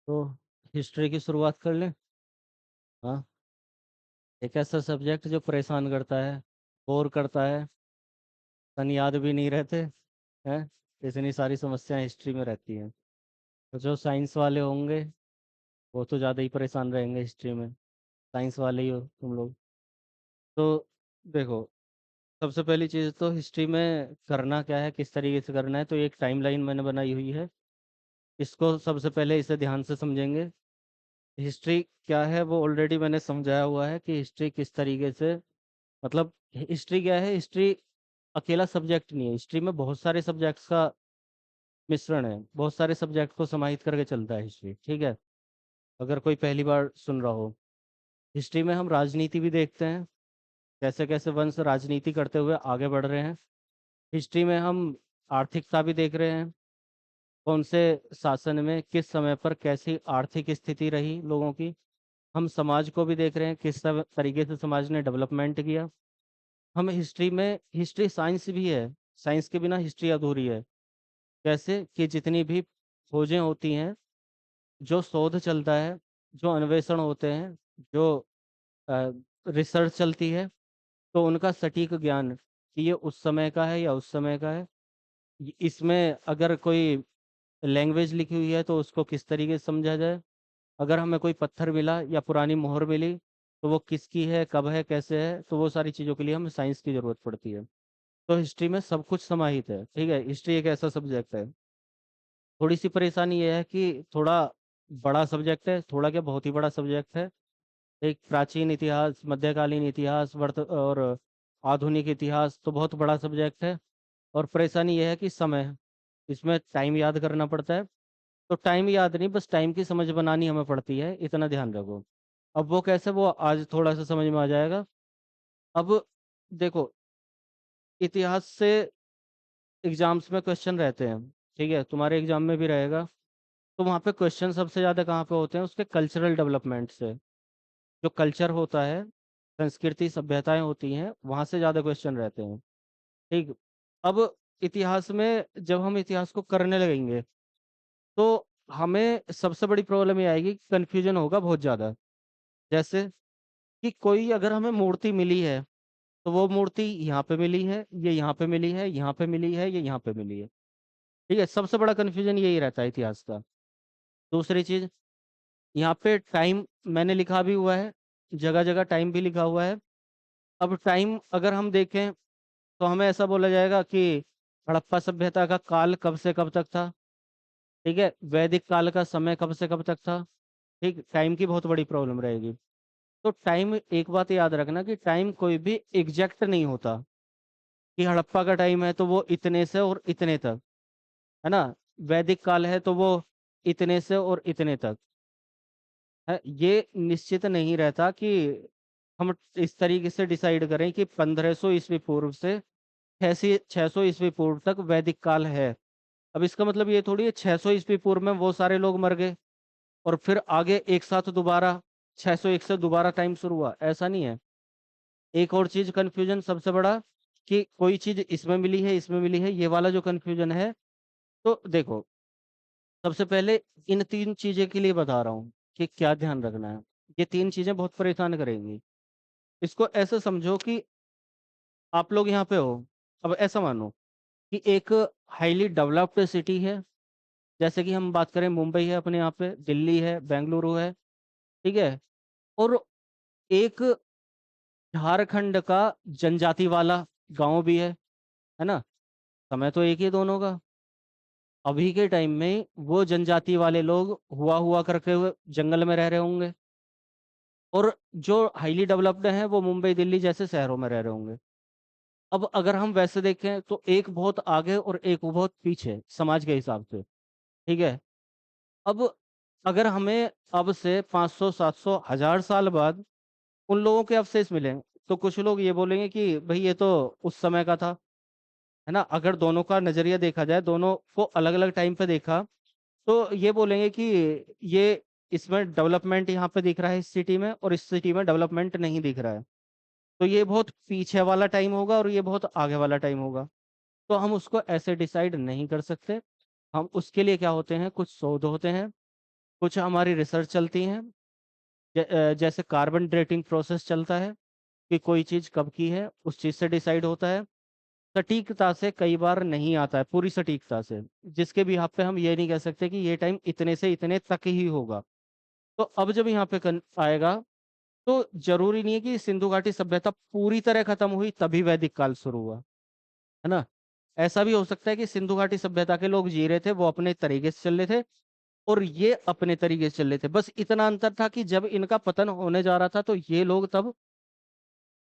तो हिस्ट्री की शुरुआत कर लें। हाँ। एक ऐसा सब्जेक्ट जो परेशान करता है, बोर करता है, सन याद भी नहीं रहते हैं। इतनी सारी समस्याएं हिस्ट्री में रहती हैं। तो जो साइंस वाले होंगे वो तो ज़्यादा ही परेशान रहेंगे हिस्ट्री में। साइंस वाले ही हो तुम लोग। तो देखो, सबसे पहली चीज़ तो हिस्ट्री में करना क्या है, किस तरीके से करना है, तो एक टाइमलाइन मैंने बनाई हुई है। इसको सबसे पहले इसे ध्यान से समझेंगे। हिस्ट्री क्या है वो ऑलरेडी मैंने समझाया हुआ है कि हिस्ट्री किस तरीके से, मतलब हिस्ट्री क्या है। हिस्ट्री अकेला सब्जेक्ट नहीं है, हिस्ट्री में बहुत सारे सब्जेक्ट्स का मिश्रण है, बहुत सारे सब्जेक्ट को समाहित करके चलता है हिस्ट्री। ठीक है। अगर कोई पहली बार सुन रहा हो, हिस्ट्री में हम राजनीति भी देखते हैं, कैसे कैसे वंश राजनीति करते हुए आगे बढ़ रहे हैं। हिस्ट्री में हम आर्थिकता भी देख रहे हैं, कौन से शासन में किस समय पर कैसी आर्थिक स्थिति रही लोगों की। हम समाज को भी देख रहे हैं, किस तरीके से समाज ने डेवलपमेंट किया। हम हिस्ट्री में, हिस्ट्री साइंस भी है, साइंस के बिना हिस्ट्री अधूरी है। कैसे कि जितनी भी खोजें होती हैं, जो शोध चलता है, जो अन्वेषण होते हैं, जो रिसर्च चलती है, तो उनका सटीक ज्ञान कि ये उस समय का है या उस समय का है। इसमें अगर कोई लैंग्वेज लिखी हुई है तो उसको किस तरीके से समझा जाए। अगर हमें कोई पत्थर मिला या पुरानी मोहर मिली तो वो किसकी है, कब है, कैसे है, तो वो सारी चीज़ों के लिए हमें साइंस की ज़रूरत पड़ती है। तो हिस्ट्री में सब कुछ समाहित है। ठीक है, हिस्ट्री एक ऐसा सब्जेक्ट है। थोड़ी सी परेशानी ये है कि थोड़ा बड़ा सब्जेक्ट है, थोड़ा क्या बहुत ही बड़ा सब्जेक्ट है। एक प्राचीन इतिहास, मध्यकालीन इतिहास, वर्त और आधुनिक इतिहास, तो बहुत बड़ा सब्जेक्ट है। और परेशानी यह है कि समय, इसमें टाइम याद करना पड़ता है। तो टाइम याद नहीं, बस टाइम की समझ बनानी हमें पड़ती है, इतना ध्यान रखो। अब वो कैसे, वो आज थोड़ा सा समझ में आ जाएगा। अब देखो, इतिहास से एग्जाम्स में क्वेश्चन रहते हैं। ठीक है, तुम्हारे एग्जाम में भी रहेगा। तो वहाँ पे क्वेश्चन सबसे ज़्यादा कहाँ पे होते हैं, उसके कल्चरल डेवलपमेंट से। जो कल्चर होता है, संस्कृति सभ्यताएं होती हैं, वहाँ से ज़्यादा क्वेश्चन रहते हैं। ठीक। अब इतिहास में जब हम इतिहास को करने लगेंगे तो हमें सबसे बड़ी प्रॉब्लम ये आएगी कि कन्फ्यूजन होगा बहुत ज़्यादा। जैसे कि कोई अगर हमें मूर्ति मिली है तो वो मूर्ति यहाँ पे मिली है, ये यहाँ पे मिली है, यहाँ पे मिली है, ये यहाँ पे मिली है। ठीक है, सबसे बड़ा कन्फ्यूजन यही रहता है इतिहास का। दूसरी चीज, यहाँ पे टाइम मैंने लिखा भी हुआ है, जगह जगह टाइम भी लिखा हुआ है। अब टाइम अगर हम देखें तो हमें ऐसा बोला जाएगा कि हड़प्पा सभ्यता का काल कब से कब तक था। ठीक है, वैदिक काल का समय कब से कब तक था। ठीक, टाइम की बहुत बड़ी प्रॉब्लम रहेगी। तो टाइम, एक बात याद रखना कि टाइम कोई भी एग्जैक्ट नहीं होता कि हड़प्पा का टाइम है तो वो इतने से और इतने तक, है ना। वैदिक काल है तो वो इतने से और इतने तक है। ये निश्चित नहीं रहता कि हम इस तरीके से डिसाइड करें कि 1500 ईस्वी पूर्व से 600 ईस्वी पूर्व तक वैदिक काल है। अब इसका मतलब ये थोड़ी है 600 ईस्वी पूर्व में वो सारे लोग मर गए और फिर आगे एक साथ दोबारा 601 से दोबारा टाइम शुरू हुआ, ऐसा नहीं है। एक और चीज कंफ्यूजन सबसे बड़ा, कि कोई चीज इसमें मिली है, इसमें मिली है, ये वाला जो कंफ्यूजन है। तो देखो, सबसे पहले इन तीन चीजें के लिए बता रहा हूँ कि क्या ध्यान रखना है। ये तीन चीजें बहुत परेशान करेंगी। इसको ऐसे समझो कि आप लोग यहाँ पे हो। अब ऐसा मानो कि एक हाईली डेवलप्ड सिटी है, जैसे कि हम बात करें मुंबई है अपने यहाँ पे, दिल्ली है, बेंगलुरु है। ठीक है। और एक झारखंड का जनजाति वाला गांव भी है ना। समय तो एक ही दोनों का। अभी के टाइम में वो जनजाति वाले लोग हुआ हुआ करके हुए जंगल में रह रहे होंगे, और जो हाईली डेवलप्ड हैं वो मुंबई दिल्ली जैसे शहरों में रह रहे होंगे। अब अगर हम वैसे देखें तो एक बहुत आगे और एक बहुत पीछे समाज के हिसाब से। ठीक है। अब अगर हमें अब से 500 700 1000 साल बाद उन लोगों के अवशेष मिले, तो कुछ लोग ये बोलेंगे कि भाई ये तो उस समय का था, है ना। अगर दोनों का नजरिया देखा जाए, दोनों को अलग अलग टाइम पे देखा, तो ये बोलेंगे कि ये, इसमें डेवलपमेंट यहाँ पे दिख रहा है इस सिटी में, और इस सिटी में डेवलपमेंट नहीं दिख रहा है। तो ये बहुत पीछे वाला टाइम होगा और ये बहुत आगे वाला टाइम होगा। तो हम उसको ऐसे डिसाइड नहीं कर सकते। हम उसके लिए क्या होते हैं, कुछ शोध होते हैं, कुछ हमारी रिसर्च चलती हैं, जैसे कार्बन डेटिंग प्रोसेस चलता है कि कोई चीज़ कब की है, उस चीज़ से डिसाइड होता है। सटीकता से कई बार नहीं आता है, पूरी सटीकता से, जिसके भी यहाँ पे हम ये नहीं कह सकते कि ये टाइम इतने से इतने तक ही होगा। तो अब जब यहाँ पे आएगा, तो जरूरी नहीं है कि सिंधु घाटी सभ्यता पूरी तरह खत्म हुई तभी वैदिक काल शुरू हुआ, है ना। ऐसा भी हो सकता है कि सिंधु घाटी सभ्यता के लोग जी रहे थे, वो अपने तरीके से चल रहे थे, और ये अपने तरीके से चल रहे थे। बस इतना अंतर था कि जब इनका पतन होने जा रहा था तो ये लोग तब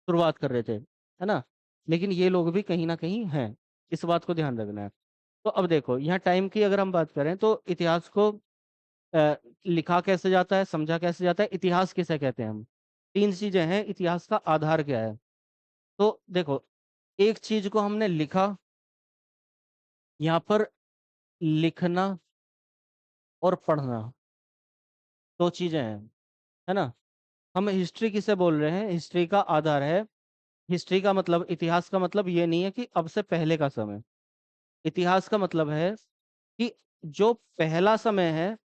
शुरुआत कर रहे थे, है ना। लेकिन ये लोग भी कहीं ना कहीं हैं, इस बात को ध्यान रखना है। तो अब देखो, यहाँ टाइम की अगर हम बात करें तो इतिहास को अ, लिखा कैसे जाता है, समझा कैसे जाता है, इतिहास किसे कहते हैं हम। तीन चीजें हैं, इतिहास का आधार क्या है। तो देखो, एक चीज को हमने लिखा, यहाँ पर लिखना और पढ़ना दो चीजें हैं, है ना। हम हिस्ट्री किसे बोल रहे हैं, हिस्ट्री का आधार है। हिस्ट्री का मतलब, इतिहास का मतलब ये नहीं है कि अब से पहले का समय। इतिहास का मतलब है कि जो पहला समय है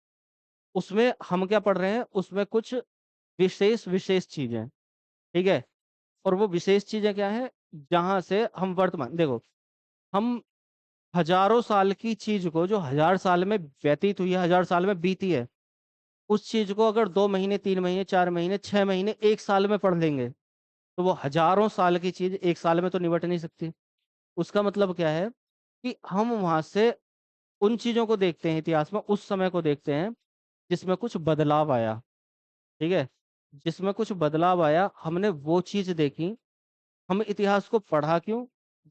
उसमें हम क्या पढ़ रहे हैं, उसमें कुछ विशेष विशेष चीजें, ठीक है। और वो विशेष चीजें क्या है, जहां से हम वर्तमान, देखो, हम हजारों साल की चीज को, जो 1000 साल में व्यतीत हुई है, 1000 साल में बीती है, उस चीज को अगर 2 महीने, 3 महीने, 4 महीने, 6 महीने, एक साल में पढ़ लेंगे, तो वो हजारों साल की चीज एक साल में तो निपट नहीं सकती। उसका मतलब क्या है कि हम वहां से उन चीजों को देखते हैं, इतिहास में उस समय को देखते हैं जिसमें कुछ बदलाव आया, ठीक है। जिसमें कुछ बदलाव आया, हमने वो चीज देखी। हम इतिहास को पढ़ा क्यों,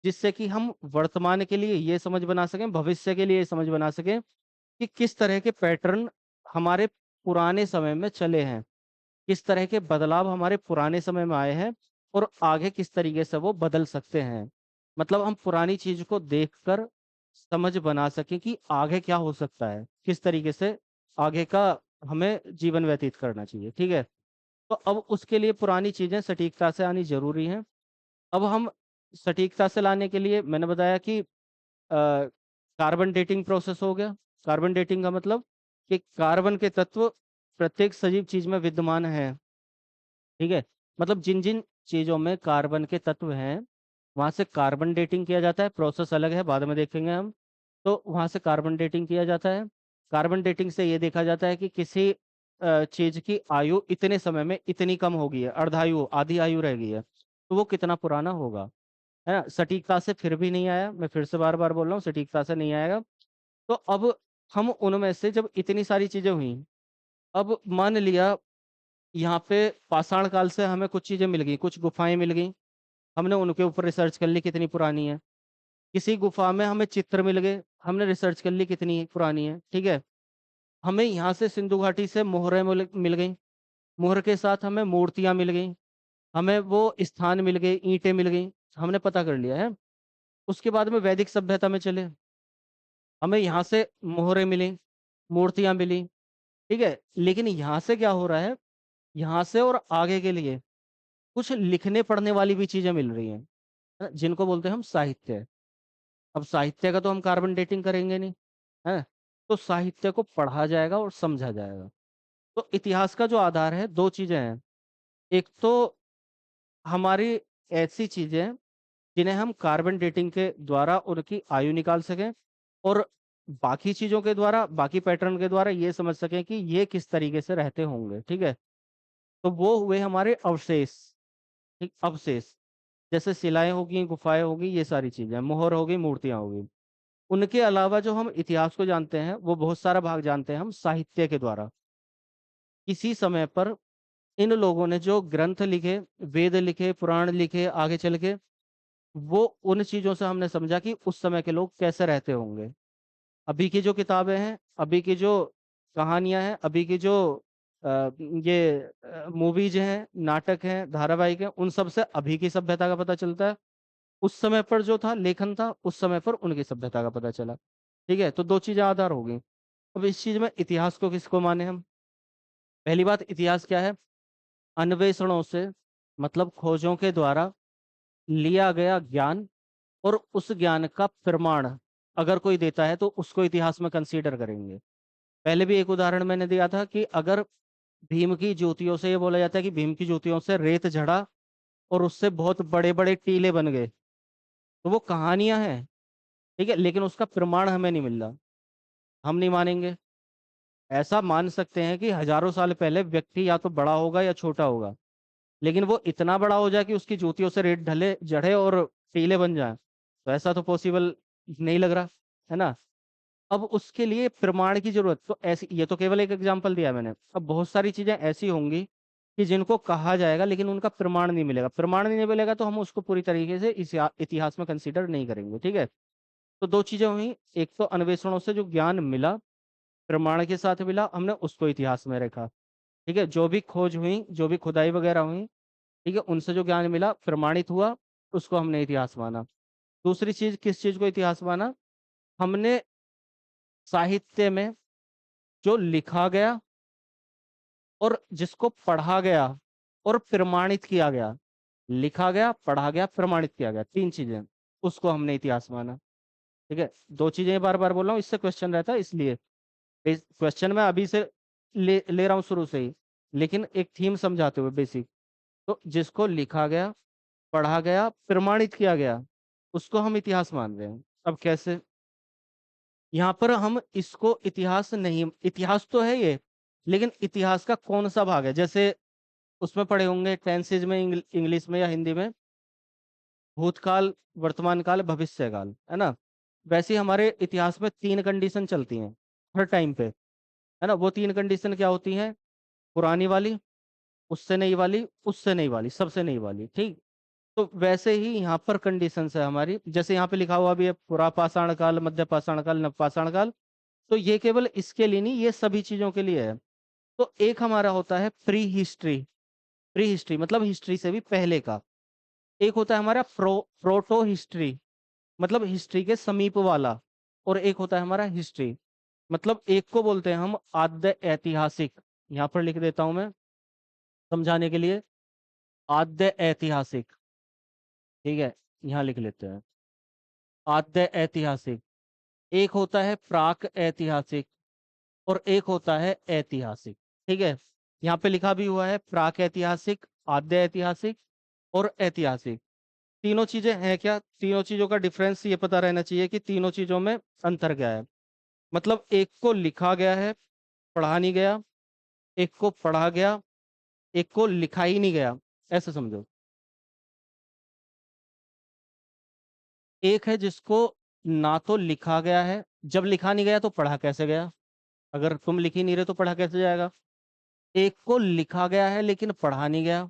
जिससे कि हम वर्तमान के लिए ये समझ बना सकें, भविष्य के लिए ये समझ बना सकें कि किस तरह के पैटर्न हमारे पुराने समय में चले हैं, किस तरह के बदलाव हमारे पुराने समय में आए हैं, और आगे किस तरीके से वो बदल सकते हैं। मतलब हम पुरानी चीज को देखकर समझ बना सकें कि आगे क्या हो सकता है, किस तरीके से आगे का हमें जीवन व्यतीत करना चाहिए, ठीक है। तो अब उसके लिए पुरानी चीजें सटीकता से आनी जरूरी है। अब हम सटीकता से लाने के लिए, मैंने बताया कि कार्बन डेटिंग प्रोसेस हो गया। कार्बन डेटिंग का मतलब कि कार्बन के तत्व प्रत्येक सजीव चीज में विद्यमान है, ठीक है। मतलब जिन जिन चीजों में कार्बन के तत्व हैं, वहां से कार्बन डेटिंग किया जाता है। प्रोसेस अलग है, बाद में देखेंगे हम। तो वहां से कार्बन डेटिंग किया जाता है। कार्बन डेटिंग से ये देखा जाता है कि किसी चीज की आयु इतने समय में इतनी कम हो गई है, अर्धायु, आधी आयु रह गई है, तो वो कितना पुराना होगा, है ना। सटीकता से फिर भी नहीं आया, मैं फिर से बार बार बोल रहा हूँ, सटीकता से नहीं आएगा। तो अब हम उनमें से, जब इतनी सारी चीजें हुई, अब मान लिया यहाँ पे पाषाण काल से हमें कुछ चीजें मिल गई, कुछ गुफाएं मिल गई, हमने उनके ऊपर रिसर्च कर ली कितनी पुरानी है। किसी गुफा में हमें चित्र मिल गए, हमने रिसर्च कर ली कितनी पुरानी है, ठीक है। हमें यहाँ से सिंधु घाटी से मोहरें मिल गई, मोहर के साथ हमें मूर्तियां मिल गई, हमें वो स्थान मिल गए, ईंटें मिल गई, हमने पता कर लिया है। उसके बाद में वैदिक सभ्यता में चले, हमें यहाँ से मोहरें मिली, मूर्तियां मिली, ठीक है। लेकिन यहाँ से क्या हो रहा है, यहाँ से और आगे के लिए कुछ लिखने पढ़ने वाली भी चीजें मिल रही हैं, है ना, जिनको बोलते हैं हम साहित्य। अब साहित्य का तो हम कार्बन डेटिंग करेंगे नहीं, है। तो साहित्य को पढ़ा जाएगा और समझा जाएगा। तो इतिहास का जो आधार है, दो चीजें हैं। एक तो हमारी ऐसी चीजें हैं जिन्हें हम कार्बन डेटिंग के द्वारा उनकी आयु निकाल सकें, और बाकी चीजों के द्वारा, बाकी पैटर्न के द्वारा ये समझ सकें कि ये किस तरीके से रहते होंगे, ठीक है। तो वो हुए हमारे अवशेष, ठीक, अवशेष। जैसे शिलाएं होगी, गुफाएं होगी, ये सारी चीजें, मोहर होगी, मूर्तियां होगी। उनके अलावा जो हम इतिहास को जानते हैं, वो बहुत सारा भाग जानते हैं हम साहित्य के द्वारा। किसी समय पर इन लोगों ने जो ग्रंथ लिखे, वेद लिखे, पुराण लिखे, आगे चल के, वो उन चीजों से हमने समझा कि उस समय के लोग कैसे रहते होंगे। अभी की जो किताबें हैं, अभी की जो कहानियां हैं, अभी की जो ये मूवीज हैं, नाटक हैं, धारावाहिक हैं, उन सब से अभी की सभ्यता का पता चलता है। उस समय पर जो था लेखन था, उस समय पर उनकी सभ्यता का पता चला, ठीक है। तो दो चीजें आधार हो गई। अब इस चीज में इतिहास को किसको माने हम। पहली बात, इतिहास क्या है, अन्वेषणों से, मतलब खोजों के द्वारा लिया गया ज्ञान, और उस ज्ञान का प्रमाण अगर कोई देता है तो उसको इतिहास में कंसीडर करेंगे। पहले भी एक उदाहरण मैंने दिया था कि अगर भीम की ज्योतियों से, ये बोला जाता है कि भीम की ज्योतियों से रेत झड़ा और उससे बहुत बड़े बड़े टीले बन गए, तो वो कहानियां हैं, ठीक है, लेकिन उसका प्रमाण हमें नहीं मिल रहा, हम नहीं मानेंगे। ऐसा मान सकते हैं कि हजारों साल पहले व्यक्ति या तो बड़ा होगा या छोटा होगा, लेकिन वो इतना बड़ा हो जाए कि उसकी जूतियों से रेत ढले जड़े और टीले बन जाए, तो ऐसा तो पॉसिबल नहीं लग रहा, है ना। अब उसके लिए प्रमाण की जरूरत, तो ऐसी, ये तो केवल एक एग्जांपल दिया मैंने, अब बहुत सारी चीजें ऐसी होंगी कि जिनको कहा जाएगा लेकिन उनका प्रमाण नहीं मिलेगा, प्रमाण नहीं मिलेगा तो हम उसको पूरी तरीके से इस इतिहास में कंसीडर नहीं करेंगे, ठीक है। तो दो चीजें हुई, एक तो अन्वेषणों से जो ज्ञान मिला, प्रमाण के साथ मिला, हमने उसको इतिहास में रखा, ठीक है। जो भी खोज हुई, जो भी खुदाई वगैरह हुई, ठीक है, उनसे जो ज्ञान मिला प्रमाणित हुआ, उसको हमने इतिहास माना। दूसरी चीज, किस चीज को इतिहास माना, हमने साहित्य में जो लिखा गया और जिसको पढ़ा गया और प्रमाणित किया गया, लिखा गया, पढ़ा गया, प्रमाणित किया गया, तीन चीजें, उसको हमने इतिहास माना, ठीक है। दो चीजें बार बार बोल रहा हूँ, इससे क्वेश्चन रहता है, इसलिए क्वेश्चन मैं अभी से ले रहा हूँ शुरू से ही, लेकिन एक थीम समझाते हुए बेसिक। तो जिसको लिखा गया, पढ़ा गया, प्रमाणित किया गया, उसको हम इतिहास मान रहे हैं। अब कैसे, यहाँ पर हम इसको इतिहास नहीं, इतिहास तो है ये, लेकिन इतिहास का कौन सा भाग है, जैसे उसमें पढ़े होंगे टेंसेज में, इंग्लिश में या हिंदी में, भूतकाल, वर्तमान काल, भविष्य काल, है ना। वैसे ही हमारे इतिहास में तीन कंडीशन चलती हैं हर टाइम पे, है ना। वो तीन कंडीशन क्या होती हैं, पुरानी वाली, उससे नई वाली, उससे नई वाली, सबसे नई वाली, ठीक। तो वैसे ही यहाँ पर कंडीशंस है हमारी, जैसे यहाँ पे लिखा हुआ भी है पुरा पाषाण काल, मध्य पाषाण काल, नव पाषाण काल, तो ये केवल इसके लिए नहीं, ये सभी चीजों के लिए है। तो एक हमारा होता है प्री हिस्ट्री, प्री हिस्ट्री मतलब हिस्ट्री से भी पहले का। एक होता है हमारा प्रोटो हिस्ट्री, मतलब हिस्ट्री के समीप वाला। और एक होता है हमारा हिस्ट्री, मतलब एक को बोलते हैं हम आद्य ऐतिहासिक, यहाँ पर लिख देता हूं मैं समझाने के लिए, आद्य ऐतिहासिक, ठीक है, यहाँ लिख लेते हैं आद्य ऐतिहासिक। एक होता है प्राक ऐतिहासिक और एक होता है ऐतिहासिक, ठीक है। यहाँ पे लिखा भी हुआ है प्राक ऐतिहासिक, आद्य ऐतिहासिक और ऐतिहासिक। तीनों चीजें हैं क्या, तीनों चीजों का डिफरेंस ये पता रहना चाहिए कि तीनों चीजों में अंतर क्या है। मतलब एक को लिखा गया है, पढ़ा नहीं गया, एक को पढ़ा गया, एक को लिखा ही नहीं गया, ऐसे समझो। एक है जिसको ना तो लिखा गया है, जब लिखा नहीं गया तो पढ़ा कैसे गया, अगर तुम लिख ही नहीं रहे तो पढ़ा कैसे जाएगा। एक को लिखा गया है लेकिन पढ़ा नहीं गया,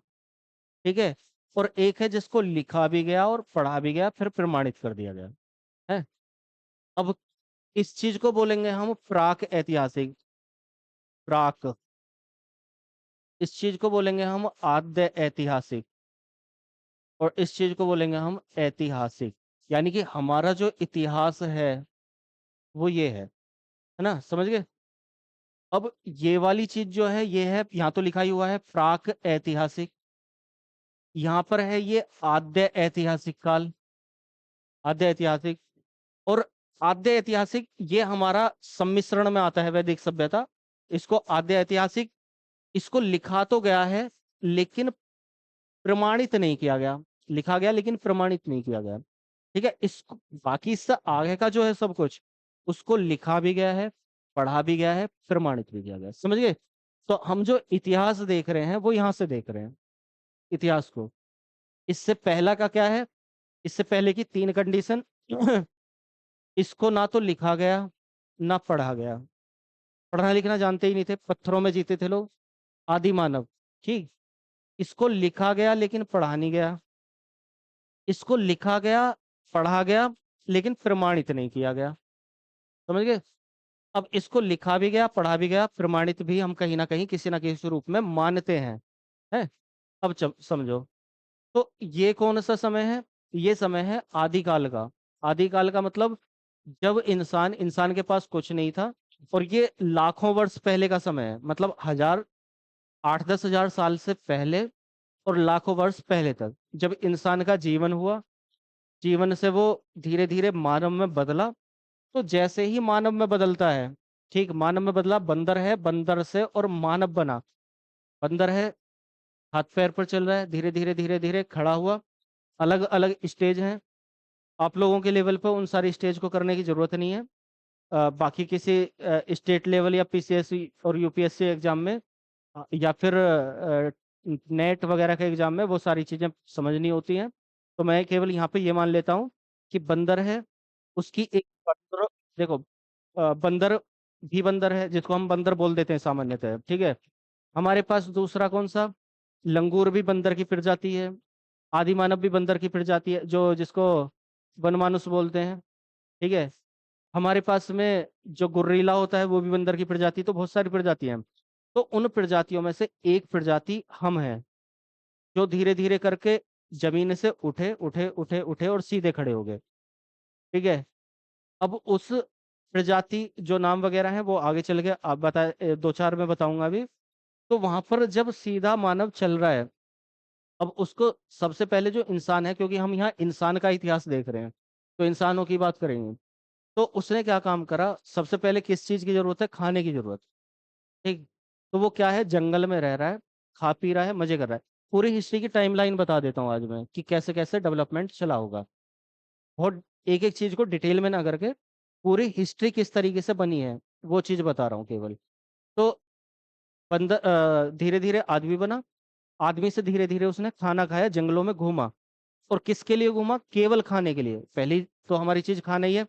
ठीक है। और एक है जिसको लिखा भी गया और पढ़ा भी गया, फिर प्रमाणित कर दिया गया है। अब इस चीज को बोलेंगे हम प्राक ऐतिहासिक, प्राक। इस चीज को बोलेंगे हम आद्य ऐतिहासिक और इस चीज को बोलेंगे हम ऐतिहासिक। यानी कि हमारा जो इतिहास है वो ये है ना, समझ गए। अब ये वाली चीज जो है ये है, यहाँ तो लिखा ही हुआ है प्राक ऐतिहासिक, यहाँ पर है ये आद्य ऐतिहासिक काल, आद्य ऐतिहासिक। और आद्य ऐतिहासिक ये हमारा सम्मिश्रण में आता है, वैदिक सभ्यता, इसको आद्य ऐतिहासिक, इसको लिखा तो गया है लेकिन प्रमाणित नहीं किया गया, लिखा गया लेकिन प्रमाणित नहीं किया गया, ठीक है। इसको बाकी इससे आगे का जो है सब कुछ, उसको लिखा भी गया है, पढ़ा भी गया है, प्रमाणित भी किया गया है, समझ गए। तो हम जो इतिहास देख रहे हैं वो यहाँ से देख रहे हैं इतिहास को। इससे पहला का क्या है, इससे पहले की तीन कंडीशन, इसको ना तो लिखा गया ना पढ़ा गया, पढ़ना लिखना जानते ही नहीं थे, पत्थरों में जीते थे लोग, आदि मानव, ठीक। इसको लिखा गया लेकिन पढ़ा नहीं गया, इसको लिखा गया, पढ़ा गया, लेकिन प्रमाणित नहीं किया गया, समझ गए। अब इसको लिखा भी गया, पढ़ा भी गया, प्रमाणित भी हम कहीं ना कहीं किसी ना किसी रूप में मानते हैं। अब समझो, तो ये कौन सा समय है, ये समय है आदिकाल का। आदिकाल का मतलब जब इंसान के पास कुछ नहीं था, और ये लाखों वर्ष पहले का समय है, मतलब 8-10 हजार साल से पहले और लाखों वर्ष पहले तक, जब इंसान का जीवन हुआ, जीवन से वो धीरे धीरे मानव में बदला। तो जैसे ही मानव में बदलता है, ठीक, मानव में बदला, बंदर है, बंदर से और मानव बना। बंदर है, हाथ पैर पर चल रहा है, धीरे धीरे धीरे धीरे खड़ा हुआ। अलग अलग स्टेज हैं। आप लोगों के लेवल पर उन सारी स्टेज को करने की जरूरत नहीं है। बाकी किसी स्टेट लेवल या पीसीएससी और यूपीएससी एग्जाम में या फिर नेट वगैरह के एग्जाम में वो सारी चीजें समझनी होती हैं। तो मैं केवल यहाँ पे ये मान लेता हूँ कि बंदर है, उसकी एक देखो, बंदर भी बंदर है जिसको हम बंदर बोल देते हैं सामान्यतः, ठीक है। हमारे पास दूसरा कौन सा, लंगूर भी बंदर की प्रजाति है। आदि मानव भी बंदर की प्रजाति है, जो जिसको वनमानुस बोलते हैं, ठीक है। हमारे पास में जो गुर्रीला होता है वो भी बंदर की प्रजाति, तो बहुत सारी प्रजातियां हैं। तो उन प्रजातियों में से एक प्रजाति हम हैं, जो धीरे धीरे करके जमीन से उठे उठे उठे उठे और सीधे खड़े हो गए, ठीक है। अब उस प्रजाति जो नाम वगैरह है वो आगे चल के आप बता, दो चार में बताऊंगा अभी। तो वहां पर जब सीधा मानव चल रहा है, अब उसको सबसे पहले जो इंसान है, क्योंकि हम यहाँ इंसान का इतिहास देख रहे हैं तो इंसानों की बात करेंगे। तो उसने क्या काम करा, सबसे पहले किस चीज की जरूरत है, खाने की जरूरत, ठीक। तो वो क्या है, जंगल में रह रहा है, खा पी रहा है, मजे कर रहा है। पूरी हिस्ट्री की टाइमलाइन बता देता हूँ आज मैं कि कैसे कैसे डेवलपमेंट चला होगा। बहुत एक एक चीज को डिटेल में ना करके पूरी हिस्ट्री किस तरीके से बनी है वो चीज बता रहा हूँ केवल। तो बंदर धीरे धीरे आदमी बना। आदमी से धीरे धीरे उसने खाना खाया, जंगलों में घूमा। और किसके लिए घूमा, केवल खाने के लिए। पहली तो हमारी चीज खाना ही है।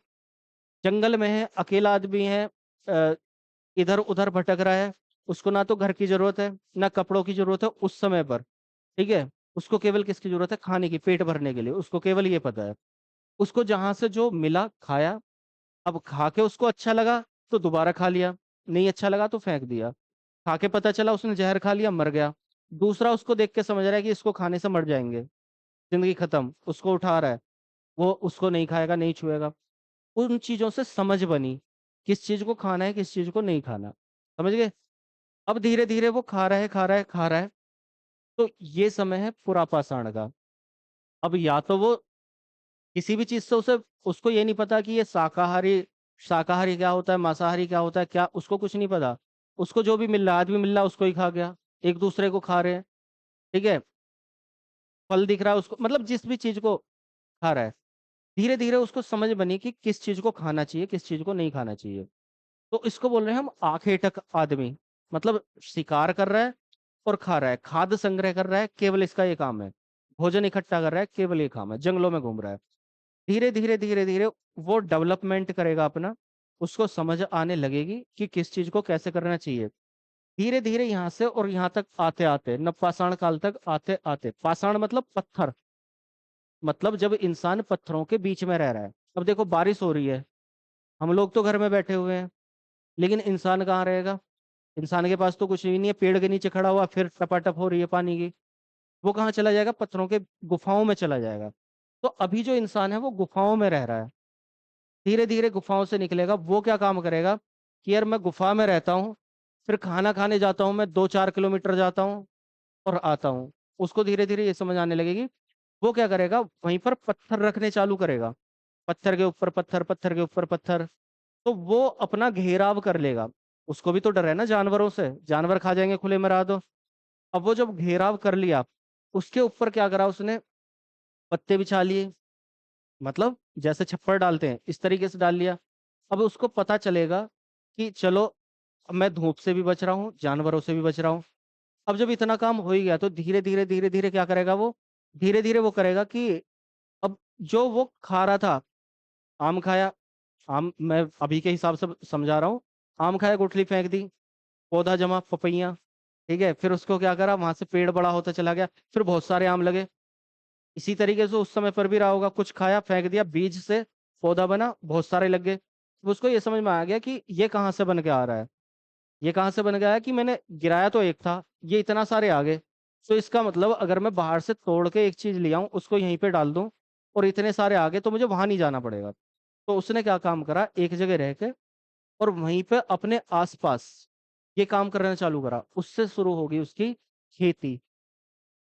जंगल में है, अकेला आदमी है, इधर उधर भटक रहा है। उसको ना तो घर की जरूरत है ना कपड़ों की जरूरत है उस समय पर, ठीक है। उसको केवल किसकी जरूरत है, खाने की, पेट भरने के लिए, उसको केवल ये पता है। उसको जहां से जो मिला खाया। अब खा के उसको अच्छा लगा तो दोबारा खा लिया, नहीं अच्छा लगा तो फेंक दिया। खा के पता चला उसने जहर खा लिया, मर गया। दूसरा उसको देख के समझ रहा है कि इसको खाने से मर जाएंगे, जिंदगी खत्म, उसको उठा रहा है। वो उसको नहीं खाएगा, नहीं छुएगा। उन चीजों से समझ बनी, किस चीज को खाना है किस चीज को नहीं खाना, समझ गए। अब धीरे धीरे वो खा रहा है खा रहा है खा रहा है। तो ये समय है पुरापाषाण का। अब या तो वो किसी भी चीज से उसे उसको ये नहीं पता कि ये शाकाहारी, शाकाहारी क्या होता है, मांसाहारी क्या होता है, क्या उसको कुछ नहीं पता। उसको जो भी मिल रहा है, आदमी मिल रहा है उसको ही खा गया। एक दूसरे को खा रहे हैं, ठीक है। फल दिख रहा है उसको, मतलब जिस भी चीज को खा रहा है। धीरे धीरे उसको समझ बनी कि किस चीज को खाना चाहिए किस चीज को नहीं खाना चाहिए। तो इसको बोल रहे हैं हम आखेटक आदमी। मतलब शिकार कर रहा है और खा रहा है, खाद्य संग्रह कर रहा है, केवल इसका ये काम है। भोजन इकट्ठा कर रहा है, केवल ये काम है, जंगलों में घूम रहा है। धीरे धीरे धीरे धीरे वो डेवलपमेंट करेगा अपना। उसको समझ आने लगेगी कि किस चीज को कैसे करना चाहिए। धीरे धीरे यहाँ से और यहाँ तक आते आते नवपाषाण काल तक आते आते, पाषाण मतलब पत्थर, मतलब जब इंसान पत्थरों के बीच में रह रहा है। अब देखो बारिश हो रही है, हम लोग तो घर में बैठे हुए हैं, लेकिन इंसान कहाँ रहेगा। इंसान के पास तो कुछ भी नहीं है, पेड़ के नीचे खड़ा हुआ फिर टपाटप हो रही है पानी की। वो कहाँ चला जाएगा, पत्थरों के गुफाओं में चला जाएगा। तो अभी जो इंसान है वो गुफाओं में रह रहा है। धीरे धीरे गुफाओं से निकलेगा, वो क्या काम करेगा कि यार मैं गुफा में रहता हूँ, फिर खाना खाने जाता हूँ, मैं 2-4 किलोमीटर जाता हूँ और आता हूँ। उसको धीरे धीरे ये समझ आने लगेगी। वो क्या करेगा, वहीं पर पत्थर रखने चालू करेगा। पत्थर के ऊपर पत्थर, पत्थर के ऊपर पत्थर। तो वो अपना घेराव कर लेगा। उसको भी तो डर है ना जानवरों से, जानवर खा जाएंगे खुले में रहा तो। अब वो जब घेराव कर लिया, उसके ऊपर क्या करा उसने, पत्ते बिछा लिए। मतलब जैसे छप्पर डालते हैं इस तरीके से डाल लिया। अब उसको पता चलेगा कि चलो अब मैं धूप से भी बच रहा हूँ, जानवरों से भी बच रहा हूँ। अब जब इतना काम हो ही गया तो धीरे धीरे धीरे धीरे क्या करेगा वो, धीरे धीरे वो करेगा कि अब जो वो खा रहा था, आम खाया, आम मैं अभी के हिसाब से समझा रहा हूँ। आम खाया, गुठली फेंक दी, पौधा जमा पपैया, ठीक है। फिर उसको क्या करा, वहां से पेड़ बड़ा होता चला गया, फिर बहुत सारे आम लगे। इसी तरीके से उस समय पर भी रहा होगा, कुछ खाया फेंक दिया, बीज से पौधा बना, बहुत सारे लग गए। तो उसको ये समझ में आ गया कि ये कहाँ से बन के आ रहा है। ये कहाँ से बन गया है कि मैंने गिराया तो एक था, ये इतना सारे आ गए। तो इसका मतलब अगर मैं बाहर से तोड़ के एक चीज ले आऊं, उसको यहीं पे डाल दूं और इतने सारे आ गए, तो मुझे वहां नहीं जाना पड़ेगा। तो उसने क्या काम करा, एक जगह रह के और वहीं पे अपने आसपास ये काम करना चालू करा। उससे शुरू होगी उसकी खेती,